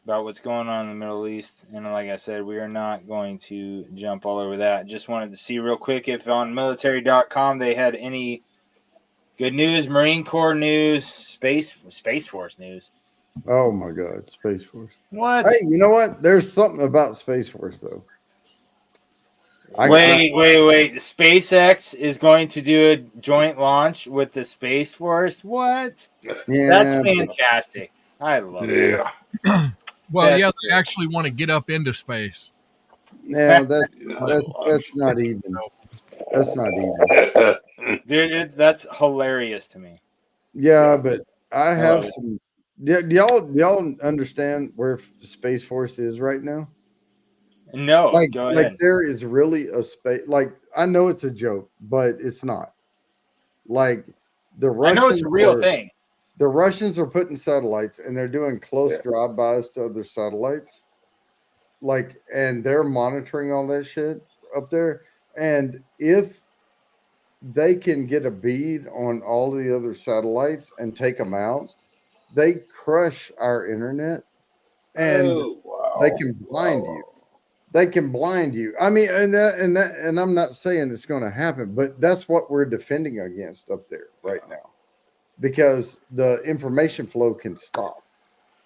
about what's going on in the Middle East. And like I said, we are not going to jump all over that. Just wanted to see real quick if on military.com they had any good news, Marine Corps news, Space Force news. Oh, my God. Space Force. What? Hey, you know what? There's something about Space Force, though. Wait. SpaceX is going to do a joint launch with the Space Force? What? Yeah, that's fantastic. I love it. Well, they actually want to get up into space. Yeah, that's not even. That's not even. Dude, that's hilarious to me. Yeah, but I have some. Do y'all understand where Space Force is right now? No, go ahead. Like there is really a space. Like I know it's a joke, but it's not. Like the Russians, I know it's a real thing. The Russians are putting satellites, and they're doing close drive-bys to other satellites. Like, and they're monitoring all that shit up there. And if they can get a bead on all the other satellites and take them out, they crush our internet, and they can blind you. They can blind you. I mean, and I'm not saying it's going to happen, but that's what we're defending against up there right now, because the information flow can stop.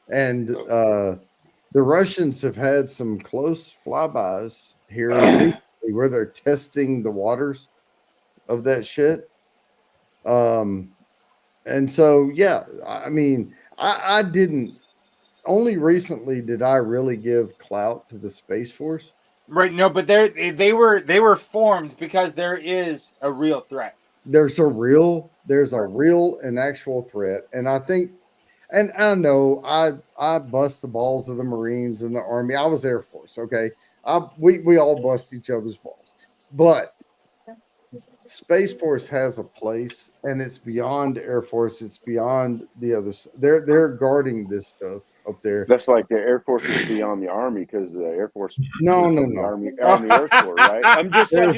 And the Russians have had some close flybys here recently where they're testing the waters of that shit. And so, yeah, I mean, I didn't. Only recently did I really give clout to the Space Force. Right, no, but they were formed because there is a real threat. There's a real and actual threat, and I think, and I know I bust the balls of the Marines and the Army. I was Air Force, okay. We all bust each other's balls, but Space Force has a place, and it's beyond Air Force. It's beyond the others. They're guarding this stuff up there. That's like the Air Force is beyond the Army because the Air Force. No. Army Air Force, right? I'm just saying.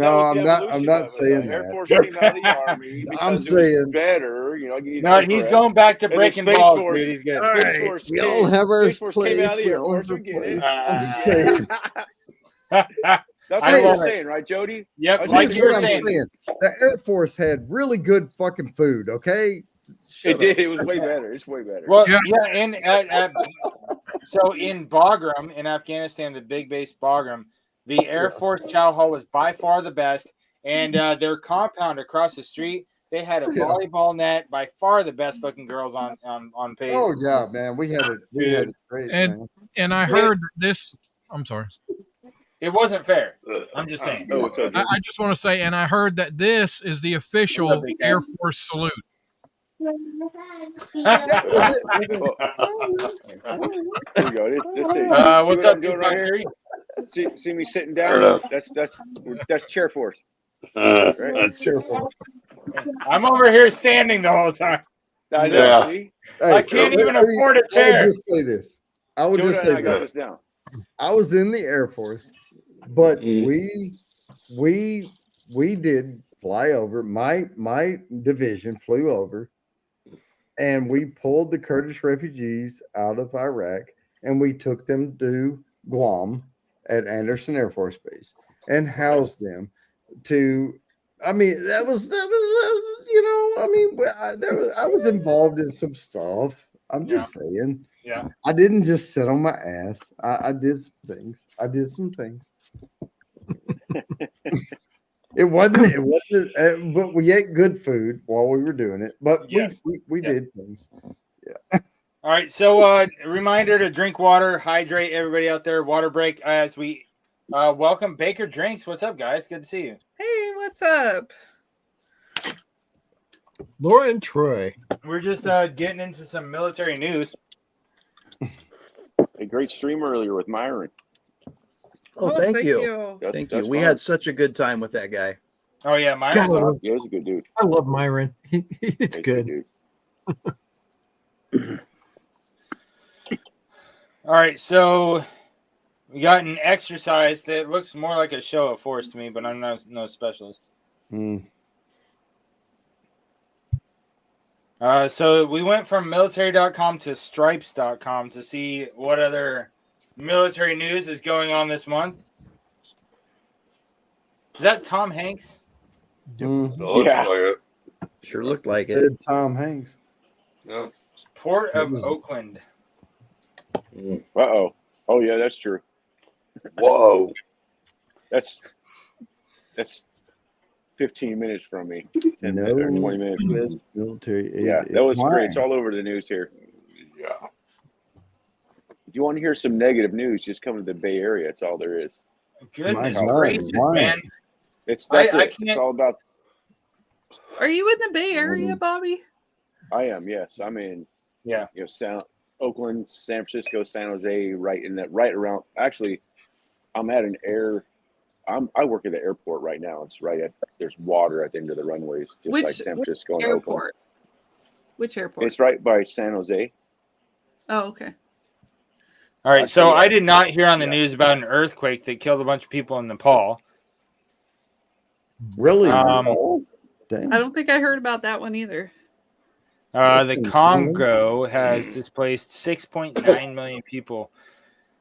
I'm not saying that. Air Force came out of the Army. I'm saying better. No, he's going back to breaking balls, dude. He's good. Space Force. We all have our Space Force came out of the Air Force. We Get it? I'm just saying. That's what you're saying, right, Jody? Yep. Like you were saying. The Air Force had really good fucking food. Okay. It did. It was way better. It's way better. Well, and so in Bagram, in Afghanistan, the big base Bagram, the Air Force Chow Hall was by far the best. And their compound across the street, they had a volleyball net, by far the best looking girls on page. Oh yeah, man, we had it. We had it great. And I heard this. I'm sorry. It wasn't fair. I'm just saying. I just want to say, and I heard that this is the official Air Force salute. There you go. What's up, doing right here? See me sitting down? That's Chair Force. Right? Chair Force. I'm over here standing the whole time. I know. See? I can't even afford a chair. I would just say this. I would just say this. I was in the Air Force, but we did fly over. My division flew over, and we pulled the Kurdish refugees out of Iraq, and we took them to Guam at Anderson Air Force Base and housed them. I was involved in some stuff. I'm just saying. Yeah. I didn't just sit on my ass. I did some things. It wasn't, but we ate good food while we were doing it. But we did things. Yeah. All right. So, reminder to drink water, hydrate everybody out there. Water break as we welcome Baker Drinks. What's up, guys? Good to see you. Hey, what's up? Laura and Troy. We're just getting into some military news. A great stream earlier with Myron. Oh, thank you. Thank you. We had such a good time with that guy. Oh, yeah. Myron's awesome. Yeah, he's a good dude. I love Myron. It's good. All right. So we got an exercise that looks more like a show of force to me, but I'm no specialist. So we went from military.com to stripes.com to see what other military news is going on this month. Is that Tom Hanks? Yeah. Sure looked like it. Tom Hanks. Yeah. Port of Oakland. Uh-oh. Oh, yeah, that's true. Whoa. That's 15 minutes from me. 10 or 20 minutes. U.S. military aid. Yeah, that was great. It's all over the news here. Yeah. If you want to hear some negative news, just come to the Bay Area. That's all there is. Goodness gracious, man. It's all about Are you in the Bay Area, Bobby? I am. Yes, I'm in. Yeah. Oakland, San Francisco, San Jose, right around. Actually, I'm at I work at the airport right now. It's there's water at the end of the runways, just like San Francisco and Oakland. Which airport? It's right by San Jose. Oh, okay. All right. So I did not hear on the news about an earthquake that killed a bunch of people in Nepal. Really? I don't think I heard about that one either. The Congo has displaced 6.9 million people.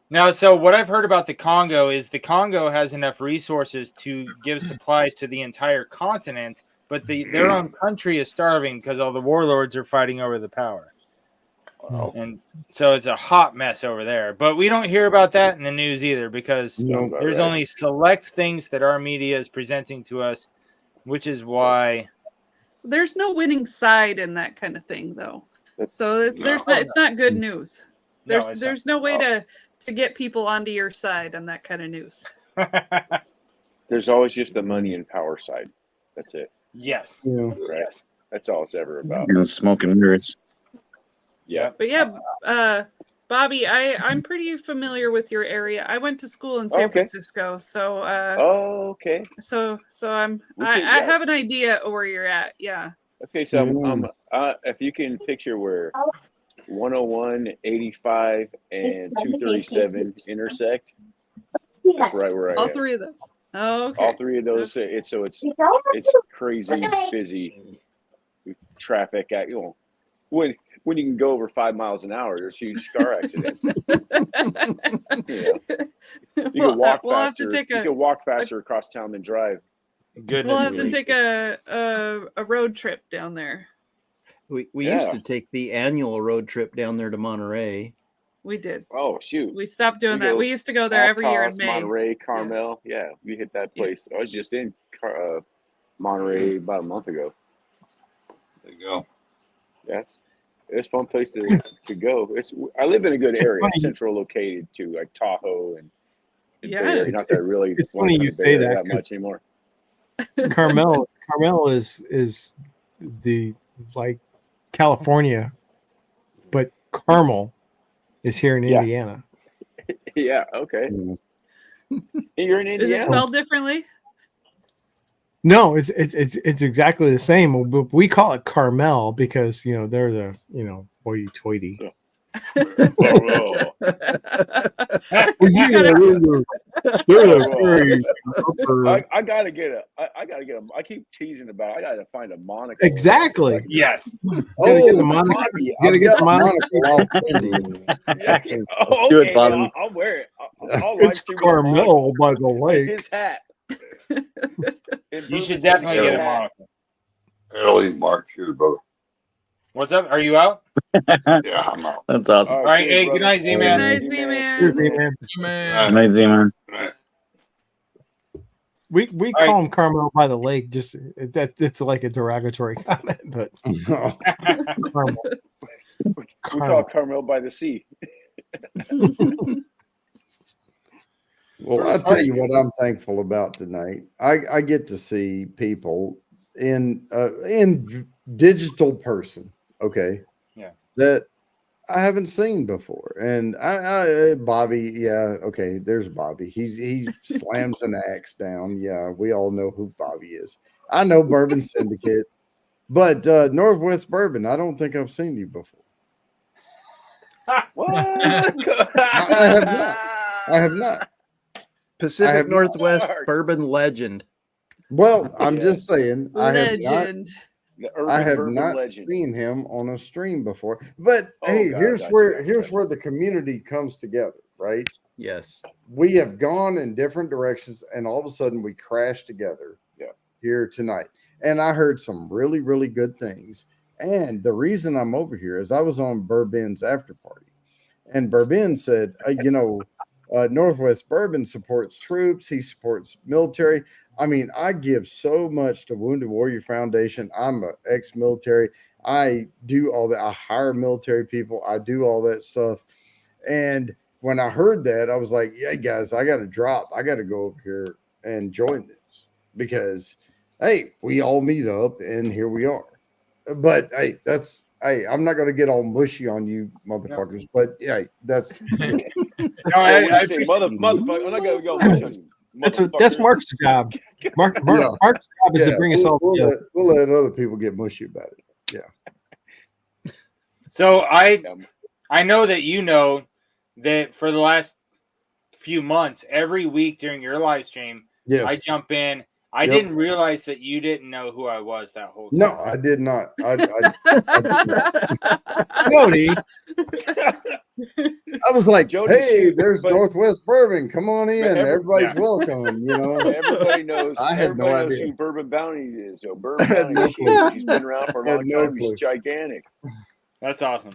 Now, so what I've heard about the Congo is the Congo has enough resources to give supplies to the entire continent, but their own country is starving because all the warlords are fighting over the power. Wow. And so it's a hot mess over there. But we don't hear about that in the news either because there's only select things that our media is presenting to us, which is why... There's no winning side in that kind of thing, though. So it's not good news. There's no way to get people onto your side on that kind of news. There's always just the money and power side. That's it. Yes. Yeah. Right. Yes. That's all it's ever about. Smoke and mirrors. Yeah. But Bobby, I'm pretty familiar with your area. I went to school in San Francisco, so okay. So I have an idea of where you're at. Yeah. Okay, so if you can picture where 101, 85, and 237 intersect, that's right where I am. All three of those. Oh, okay. All three of those. It's crazy busy with traffic. When you can go over 5 miles an hour, there's huge car accidents. You can walk faster. You can walk faster across town than drive. Goodness, we'll have to take a road trip down there. We used to take the annual road trip down there to Monterey. We did. Oh shoot! We stopped doing that. We used to go there every year in May. Monterey, Carmel. Yeah, we hit that place. I was just in Monterey about a month ago. There you go. It's a fun place to go. I live in a good area, central located to like Tahoe and not that I really want to say that much anymore. Carmel is the like California, but Carmel is here in Indiana. Yeah. Okay. You're in Indiana. Is it spelled differently? No, it's exactly the same. We call it Carmel because they're the hoity-toity. Yeah. I gotta get a. I keep teasing about. I gotta find a monocle. Exactly. Yes. Gotta get the monocle. Do it, Bobby. I'll wear it. It's Carmel by the lake. His hat. You should definitely get a monocle. Early Mark, here, brother. What's up? Are you out? Yeah, I'm out. That's awesome. All right. Hey, good night, Z-Man. Good night, Z-Man. Z-Man. Good night, Z-Man. We call him Carmel by the lake. Just it's like a derogatory comment, but Carmel. We call Carmel by the sea. Well, I'll tell you what I'm thankful about tonight. I get to see people in digital person, okay? Yeah. That I haven't seen before. And I Bobby, yeah, okay, there's Bobby. He slams an axe down. Yeah, we all know who Bobby is. I know Bourbon Syndicate, but Northwest Bourbon, I don't think I've seen you before. What? I have not. Pacific Northwest Bourbon legend. Well, I'm just saying, legend. I have not seen him on a stream before. But here's where the community comes together, right? Yes. We have gone in different directions, and all of a sudden we crash together here tonight. And I heard some really, really good things. And the reason I'm over here is I was on Burban's after party, and Burban said, Northwest Bourbon supports troops. He supports military. I mean, I give so much to Wounded Warrior Foundation. I'm an ex-military. I do all that. I hire military people. I do all that stuff. And when I heard that, I was like, yeah, guys, I got to drop. I got to go over here and join this because hey, we all meet up, and here we are. But hey, I'm not going to get all mushy on you motherfuckers. No. But yeah, that's. No, I say motherfucker. I'm not going to go mushy on you. That's Mark's job. Mark's job is to bring us all together. We'll let other people get mushy about it. Yeah. So I know that you know that for the last few months, every week during your live stream, yes. I jump in. I didn't realize that you didn't know who I was that whole time. No, I did not. I was like, hey, there's Northwest Bourbon. Come on in. Everybody's welcome. You know, everybody knows. I had no idea who Burban Bounty is. So Burban Bounty, he's been around for a long time. He's gigantic. That's awesome.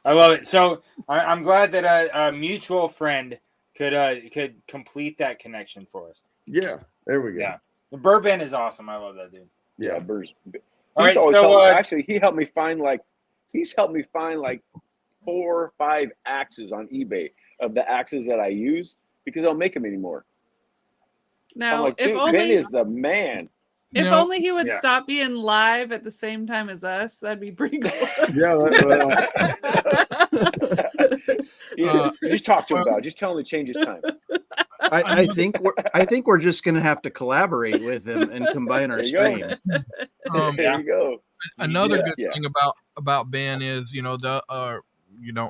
I love it. So I'm glad that a mutual friend could complete that connection for us. Yeah. There we go. Yeah, the Burban is awesome. I love that dude. Yeah, he's always helped. Actually, he's helped me find like 4 or 5 axes on eBay of the axes that I use because I don't make them anymore. Now, like, if only Ben is the man. If only he would stop being live at the same time as us, that'd be pretty cool. Just talk to him about it. Just tell him to change his time. I think we're just gonna have to collaborate with him and combine our stream. There you go. Another good thing about Ben is, you don't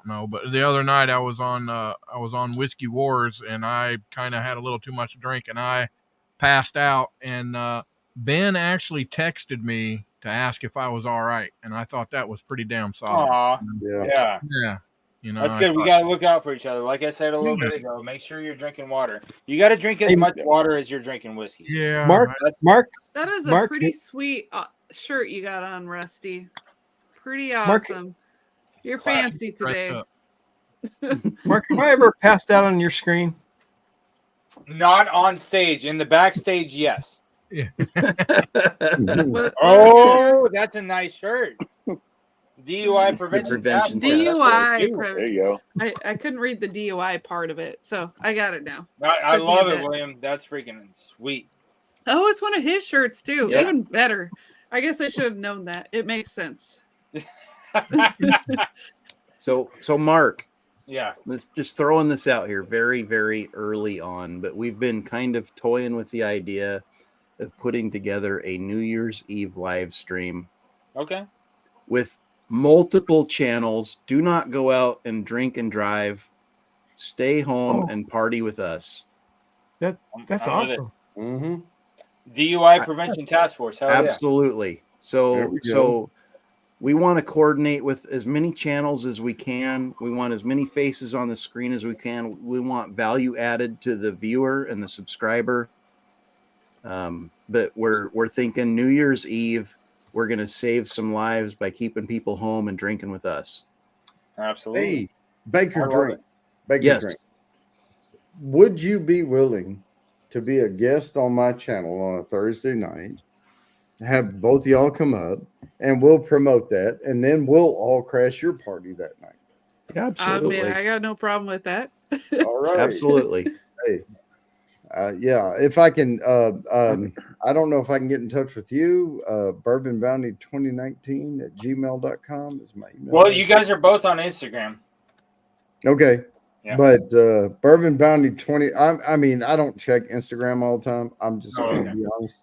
know, but the other night I was on Whiskey Wars and I kind of had a little too much to drink and I passed out and Ben actually texted me to ask if I was all right, and I thought that was pretty damn solid. Yeah. That's good. We gotta look out for each other. Like I said a little bit ago, make sure you're drinking water. You got to drink as much water as you're drinking whiskey. Yeah, Mark. That is a pretty sweet shirt you got on, Rusty. Pretty awesome. You're fancy today. Mark, have I ever passed out on your screen? Not on stage. In the backstage, yes. Yeah. Oh, that's a nice shirt. DUI prevention. DUI. There you go. I couldn't read the DUI part of it, so I got it now. I love it, William. That's freaking sweet. Oh, it's one of his shirts too. Yeah. Even better. I guess I should have known that. It makes sense. So Mark. Yeah. Let's just throwing this out here very, very early on, but we've been kind of toying with the idea of putting together a New Year's Eve live stream. Okay. With multiple channels. Do not go out and drink and drive. Stay home and party with us. That's awesome. Mm-hmm. DUI prevention task force. Hell absolutely. Yeah. So we want to coordinate with as many channels as we can. We want as many faces on the screen as we can. We want value added to the viewer and the subscriber. But we're thinking New Year's Eve. We're going to save some lives by keeping people home and drinking with us. Absolutely. Hey, Baker drink. Yes. Drink. Would you be willing to be a guest on my channel on a Thursday night? Have both of y'all come up and we'll promote that. And then we'll all crash your party that night. Yeah, absolutely. I got no problem with that. All right. Absolutely. Hey. If I can, I don't know if I can get in touch with you. Bourbon Bounty 2019 at gmail.com is my email. Well, you guys are both on Instagram. Okay. Yeah. But Bourbon Bounty 20, I mean, I don't check Instagram all the time. I'm just going to be honest.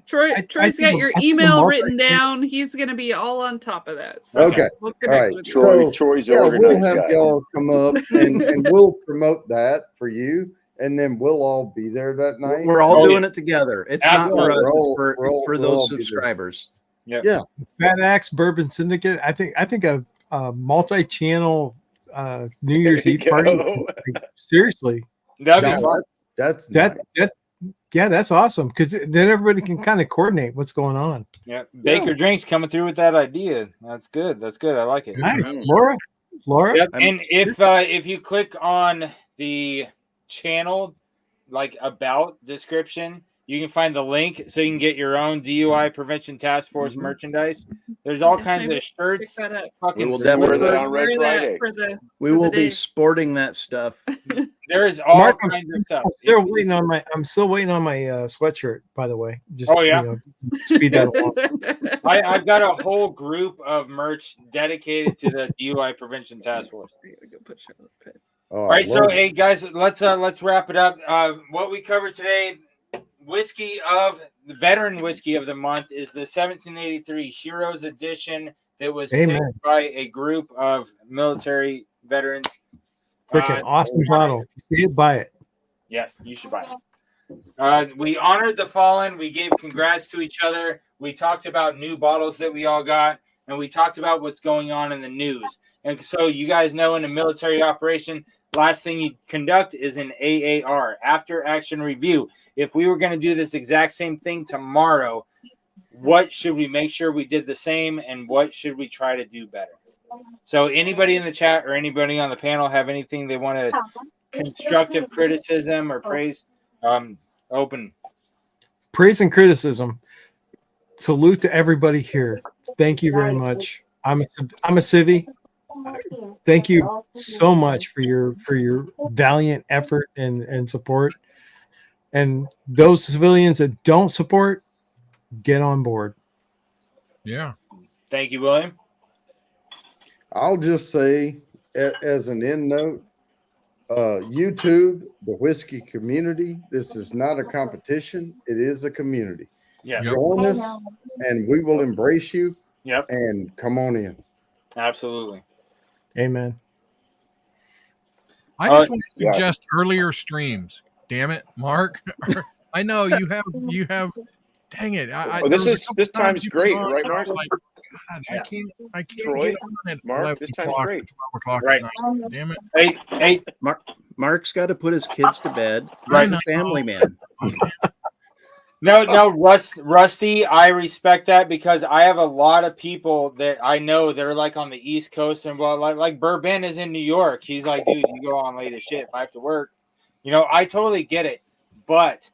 Troy's got your email written down. He's going to be all on top of that. So okay. We'll connect with Troy's we'll have y'all come up and we'll promote that for you. And then we'll all be there that night. We're all doing it together. It's not for us, it's for those subscribers. Yeah. Fat Axe Bourbon Syndicate. I think a multi-channel New Year's Eve party. Seriously. That's awesome because then everybody can kind of coordinate what's going on. Yeah. Baker Drinks coming through with that idea. That's good. I like it. Nice. Laura. Yep. And if you click on the channel like about description, you can find the link so you can get your own DUI prevention task force merchandise. There's all kinds of shirts. We will definitely be sporting that stuff. there is all Mark, kinds of stuff. I'm still waiting on my sweatshirt, by the way. Just, speed that along. I've got a whole group of merch dedicated to the DUI Prevention Task Force. All right, so hey guys, let's wrap it up. What we covered today, veteran whiskey of the month is the 1783 Heroes Edition that was picked by a group of military veterans. Freaking awesome bottle. See it, buy it. Yes, you should buy it. We honored the fallen. We gave congrats to each other. We talked about new bottles that we all got, and we talked about what's going on in the news. And so you guys know in a military operation, last thing you conduct is an AAR, after action review. If we were going to do this exact same thing tomorrow, what should we make sure we did the same, and what should we try to do better? So anybody in the chat or anybody on the panel have anything they want to constructive criticism or praise? Open. Praise and criticism. Salute to everybody here. Thank you very much. I'm a civvy. Thank you so much for your valiant effort and support. And those civilians that don't support, get on board. Yeah. Thank you, William. I'll just say, as an end note, YouTube, the whiskey community, this is not a competition. It is a community. Yes. Join us, and we will embrace you. Yep. And come on in. Absolutely. Amen. I just want to suggest earlier streams. Damn it, Mark. I know you have. Dang it! This time's great, right, Mark? Like, God, I can't. Troy, get on at Mark, this time's great. 12 o'clock right. at night. Damn it! Hey, Mark's got to put his kids to bed. He's a family man. No, Rusty, I respect that because I have a lot of people that I know that are like on the East Coast, and like Burban is in New York. He's like, dude, you go on late as shit if I have to work. I totally get it, but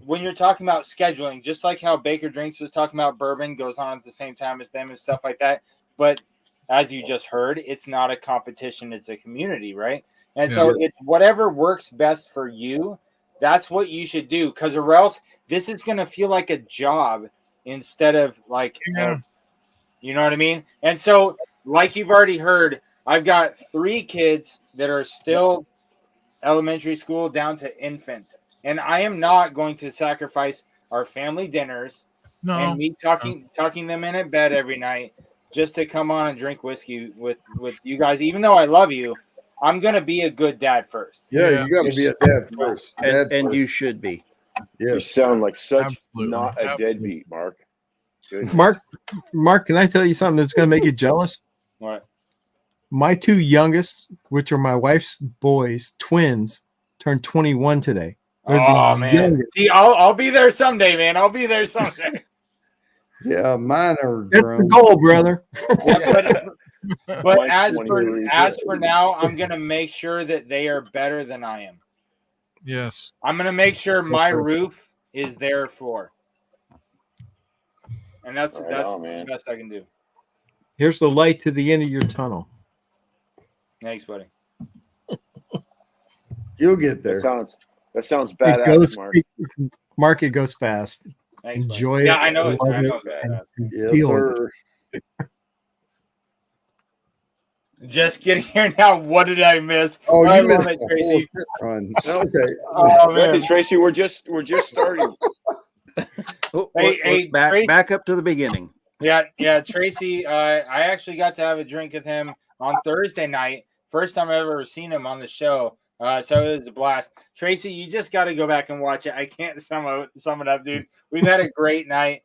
when you're talking about scheduling, just like how Baker Drinks was talking about, bourbon goes on at the same time as them and stuff like that. But as you just heard, it's not a competition; it's a community, right? And so it's whatever works best for you. That's what you should do, because or else this is going to feel like a job instead of like, you know what I mean? And so, like you've already heard, I've got 3 kids that are still elementary school down to infant. And I am not going to sacrifice our family dinners and me talking them in at bed every night just to come on and drink whiskey with you guys. Even though I love you, I'm going to be a good dad first. Yeah. You got to be a dad first. And you should be. Yeah. You sound like such not a deadbeat, Mark. Good. Mark, can I tell you something that's going to make you jealous? What? My 2 youngest, which are my wife's boys, twins, turned 21 today. Oh man! See, I'll be there someday, man. I'll be there someday. Yeah, mine are grown. That's the goal, brother. But as for now, I'm gonna make sure that they are better than I am. Yes. I'm gonna make sure my roof is their floor, and that's the best I can do. Here's the light to the end of your tunnel. Thanks, buddy. You'll get there. That sounds badass, Mark. Mark, it goes fast. Thanks, enjoy it. Yeah, I know it. Yes, sir. Just getting here now. What did I miss? Oh, I you missed love it, the Tracy. whole run. Okay. Oh, man. Tracy, we're just starting. Let's back up to the beginning. Yeah, Tracy. I actually got to have a drink with him on Thursday night. First time I've ever seen him on the show. So it was a blast. Tracy, you just got to go back and watch it. I can't sum it up, dude. We've had a great night.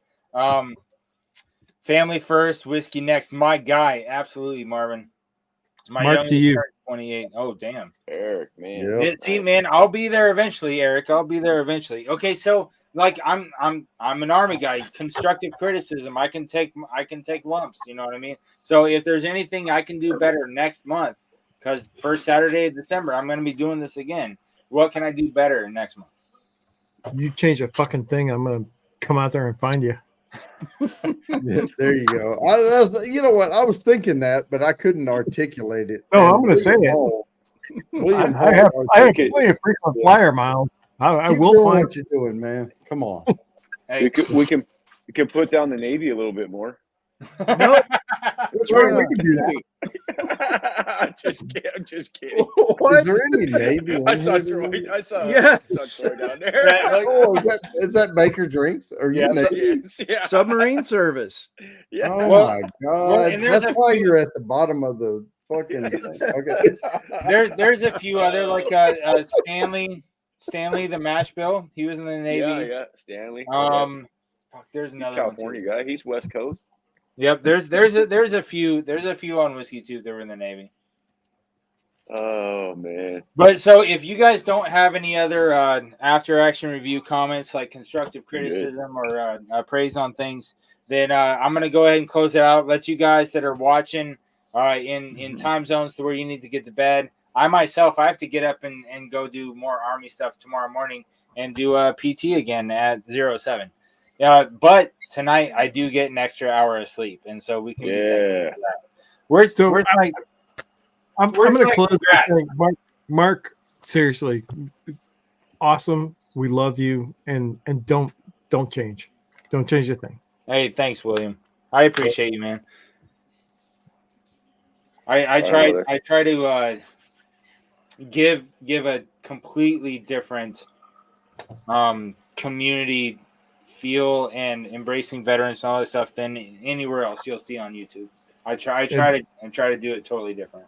Family first, whiskey next. My guy, absolutely, Marvin. Mark, to you. 28. Oh, damn. Eric, man. Yep. See, man, I'll be there eventually, Eric. I'll be there eventually. Okay, so like I'm an Army guy. Constructive criticism. I can take lumps. You know what I mean? So if there's anything I can do better next month, because first Saturday of December, I'm going to be doing this again. What can I do better next month? You change a fucking thing, I'm going to come out there and find you. Yes, there you go. You know what? I was thinking that, but I couldn't articulate it. No, I'm going to say it. William, I have Okay. plenty of frequent flyer miles. I keep will doing find. what you're doing, man. Come on. Hey. We can put down the Navy a little bit more. Nope. That's right. We can do that. I'm just kidding. Is there any Navy in I saw here Troy. tonight? I saw Yes. Troy down there. Oh, is that Baker Drinks? Are you Yeah, Navy? Yes, yeah. Submarine service. Yeah. Oh Well- my well, God! and there's That's a why few- you're at the bottom of the fucking thing. Okay. There's a few other like Stanley the Mash Bill. He was in the Navy. Yeah, Stanley. Fuck, there's He's another California one too. guy. He's West Coast. Yep, there's a few on Whiskey Tooth that were in the Navy. Oh man. But so if you guys don't have any other after action review comments like constructive criticism or praise on things, then I'm gonna go ahead and close it out. Let you guys that are watching in time zones to where you need to get to bed. I myself, I have to get up and go do more Army stuff tomorrow morning and do PT again at 07. But tonight I do get an extra hour of sleep, and so we can. Yeah. We're like. I'm going to close this thing. Mark, seriously, awesome. We love you, and don't change. Don't change a thing. Hey, thanks, William. I appreciate you, man. I try to give a completely different community feel and embracing veterans and all that stuff than anywhere else you'll see on YouTube. I try to do it totally different.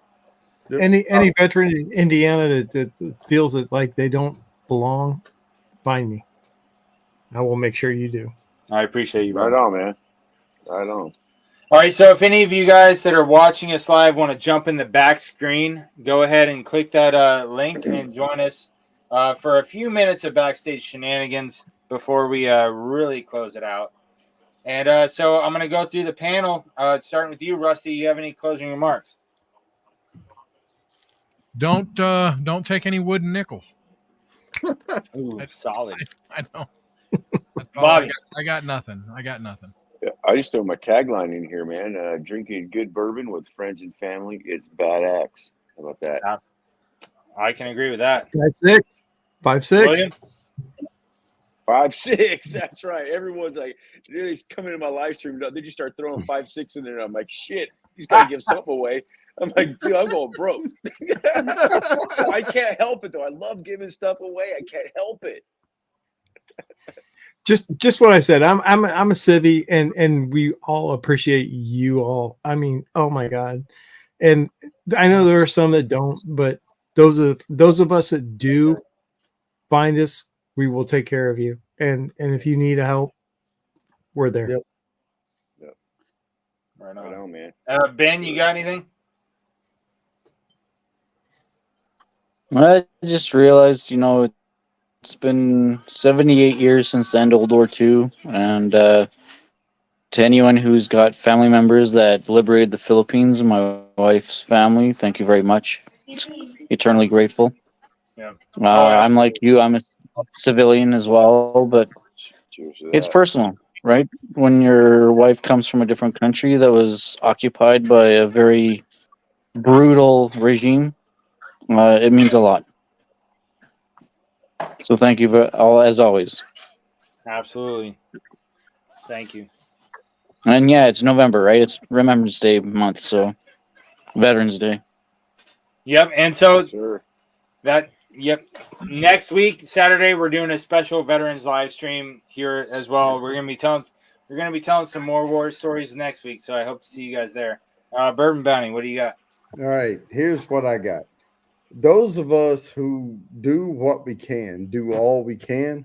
Any veteran in Indiana that feels that like they don't belong, find me. I will make sure you do. I appreciate you, Right bro. on, man. Right on. All right, so if any of you guys that are watching us live want to jump in the back screen, go ahead and click that link and join us for a few minutes of backstage shenanigans before we really close it out. And so I'm going to go through the panel, starting with you, Rusty. You have any closing remarks? Don't take any wooden nickels. Ooh, solid. I don't. That's all Bobby. I got nothing. Yeah, I just throw my tagline in here, man. Drinking good bourbon with friends and family is badass. How about that? I can agree with that. 5'6". 5'6". William? 5'6". That's right. Everyone's like, they come into my live stream. They just start throwing 5'6" in there. And I'm like, shit, he's got to give something away. I'm like, dude, I'm going broke. I can't help it though. I love giving stuff away. I can't help it. Just what I said. I'm a civvy, and we all appreciate you all. I mean, oh my God. And I know there are some that don't, but those of us that do find us, we will take care of you. And if you need help, we're there. Yep. Right Right on, man. Ben, you got anything? I just realized, it's been 78 years since the end of World War II, and to anyone who's got family members that liberated the Philippines, my wife's family, thank you very much. It's eternally grateful. Yeah. I'm like you. I'm a civilian as well, but Cheers to it's that. personal, right? When your wife comes from a different country that was occupied by a very brutal regime, it means a lot. So thank you as always. Absolutely. Thank you. And yeah, it's November, right? It's Remembrance Day month, so Veterans Day. Yep. And so Sure. next week, Saturday, we're doing a special veterans live stream here as well. We're gonna be telling some more war stories next week. So I hope to see you guys there. Bourbon Bounty, what do you got? All right, here's what I got. Those of us who do what we can, do all we can,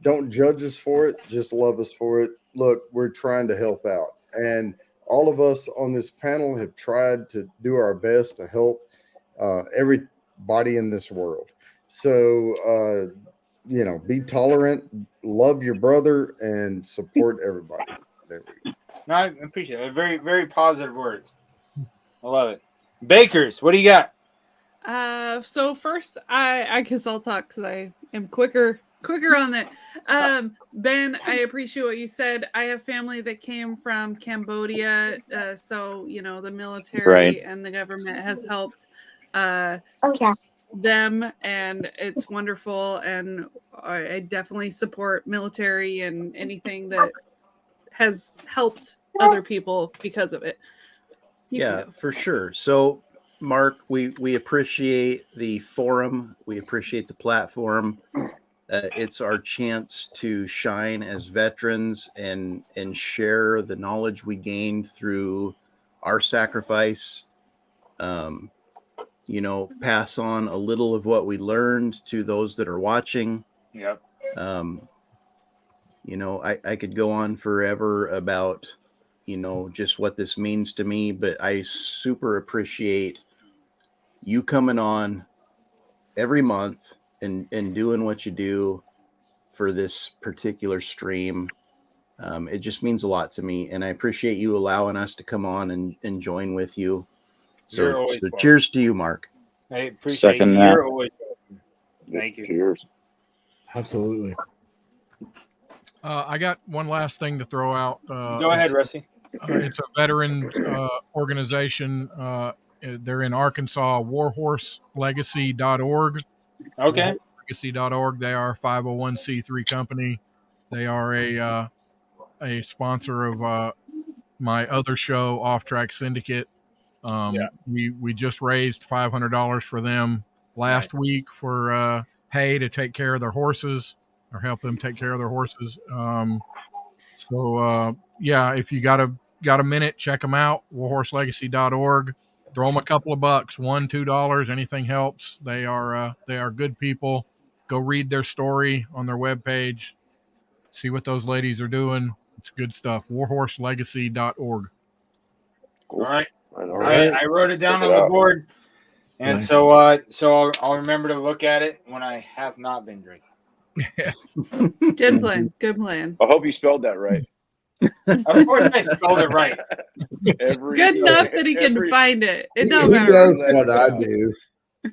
don't judge us for it, just love us for it. Look, we're trying to help out. And all of us on this panel have tried to do our best to help everybody in this world. So, be tolerant, love your brother, and support everybody. There we go. No, I appreciate it. Very, very positive words. I love it. Bakers, what do you got? So first, I guess I'll talk because I am quicker on that. Ben, I appreciate what you said. I have family that came from Cambodia, so the military and the government has helped them, and it's wonderful. And I definitely support military and anything that has helped other people because of it. Yeah, for sure. So, Mark, we appreciate the forum. We appreciate the platform. It's our chance to shine as veterans and share the knowledge we gained through our sacrifice. You know, pass on a little of what we learned to those that are watching. Yep. You know, I could go on forever about, you know, just what this means to me, but I super appreciate you coming on every month and doing what you do for this particular stream. It just means a lot to me, and I appreciate you allowing us to come on and join with you. So cheers to you, Mark. I appreciate you. You're always welcome. Thank you. Cheers. Absolutely. I got one last thing to throw out. Go ahead, Rusty. It's a veteran organization. They're in Arkansas, warhorselegacy.org. Okay. Legacy.org. They are a 501c3 company. They are a sponsor of my other show, Off Track Syndicate. We just raised $500 for them last week for hay to take care of their horses, or help them take care of their horses. If you got a minute, check them out. warhorselegacy.org. Throw them a couple of bucks, $1, $2, anything helps. They are good people. Go read their story on their webpage. See what those ladies are doing. It's good stuff. warhorselegacy.org. All right. All right. I wrote it down Check on it the out. board. And Nice. so I'll remember to look at it when I have not been drinking. Good plan. Good plan. I hope you spelled that right. Of course I spelled it right. Good enough that he can find it. It He don't matter. does what I do,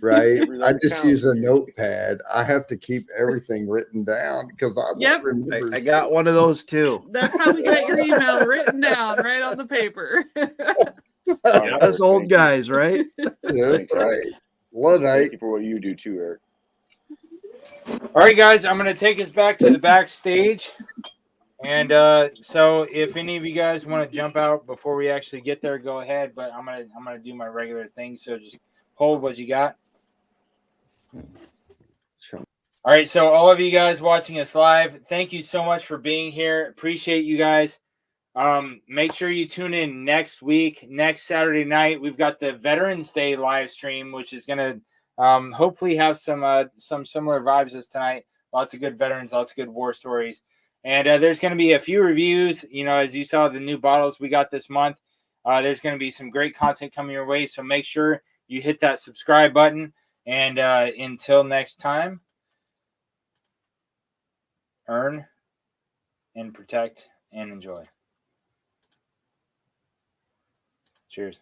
right? Every I letter just counts. use a notepad. I have to keep everything written down because I Yep. won't remember. I got one of those too. That's how we got your email written down right on the paper. Us old guys, right? Yeah, that's right. Luddite. Thank you for what you do too, Eric. All right, guys, I'm going to take us back to the backstage. And so if any of you guys want to jump out before we actually get there, go ahead. But I'm gonna do my regular thing. So just hold what you got. Sure. All right, so all of you guys watching us live, thank you so much for being here. Appreciate you guys. Make sure you tune in next week, next Saturday night. We've got the Veterans Day live stream, which is gonna hopefully have some similar vibes as tonight. Lots of good veterans, lots of good war stories. And there's going to be a few reviews, you know, as you saw the new bottles we got this month. There's going to be some great content coming your way. So make sure you hit that subscribe button. And until next time, earn and protect and enjoy. Cheers.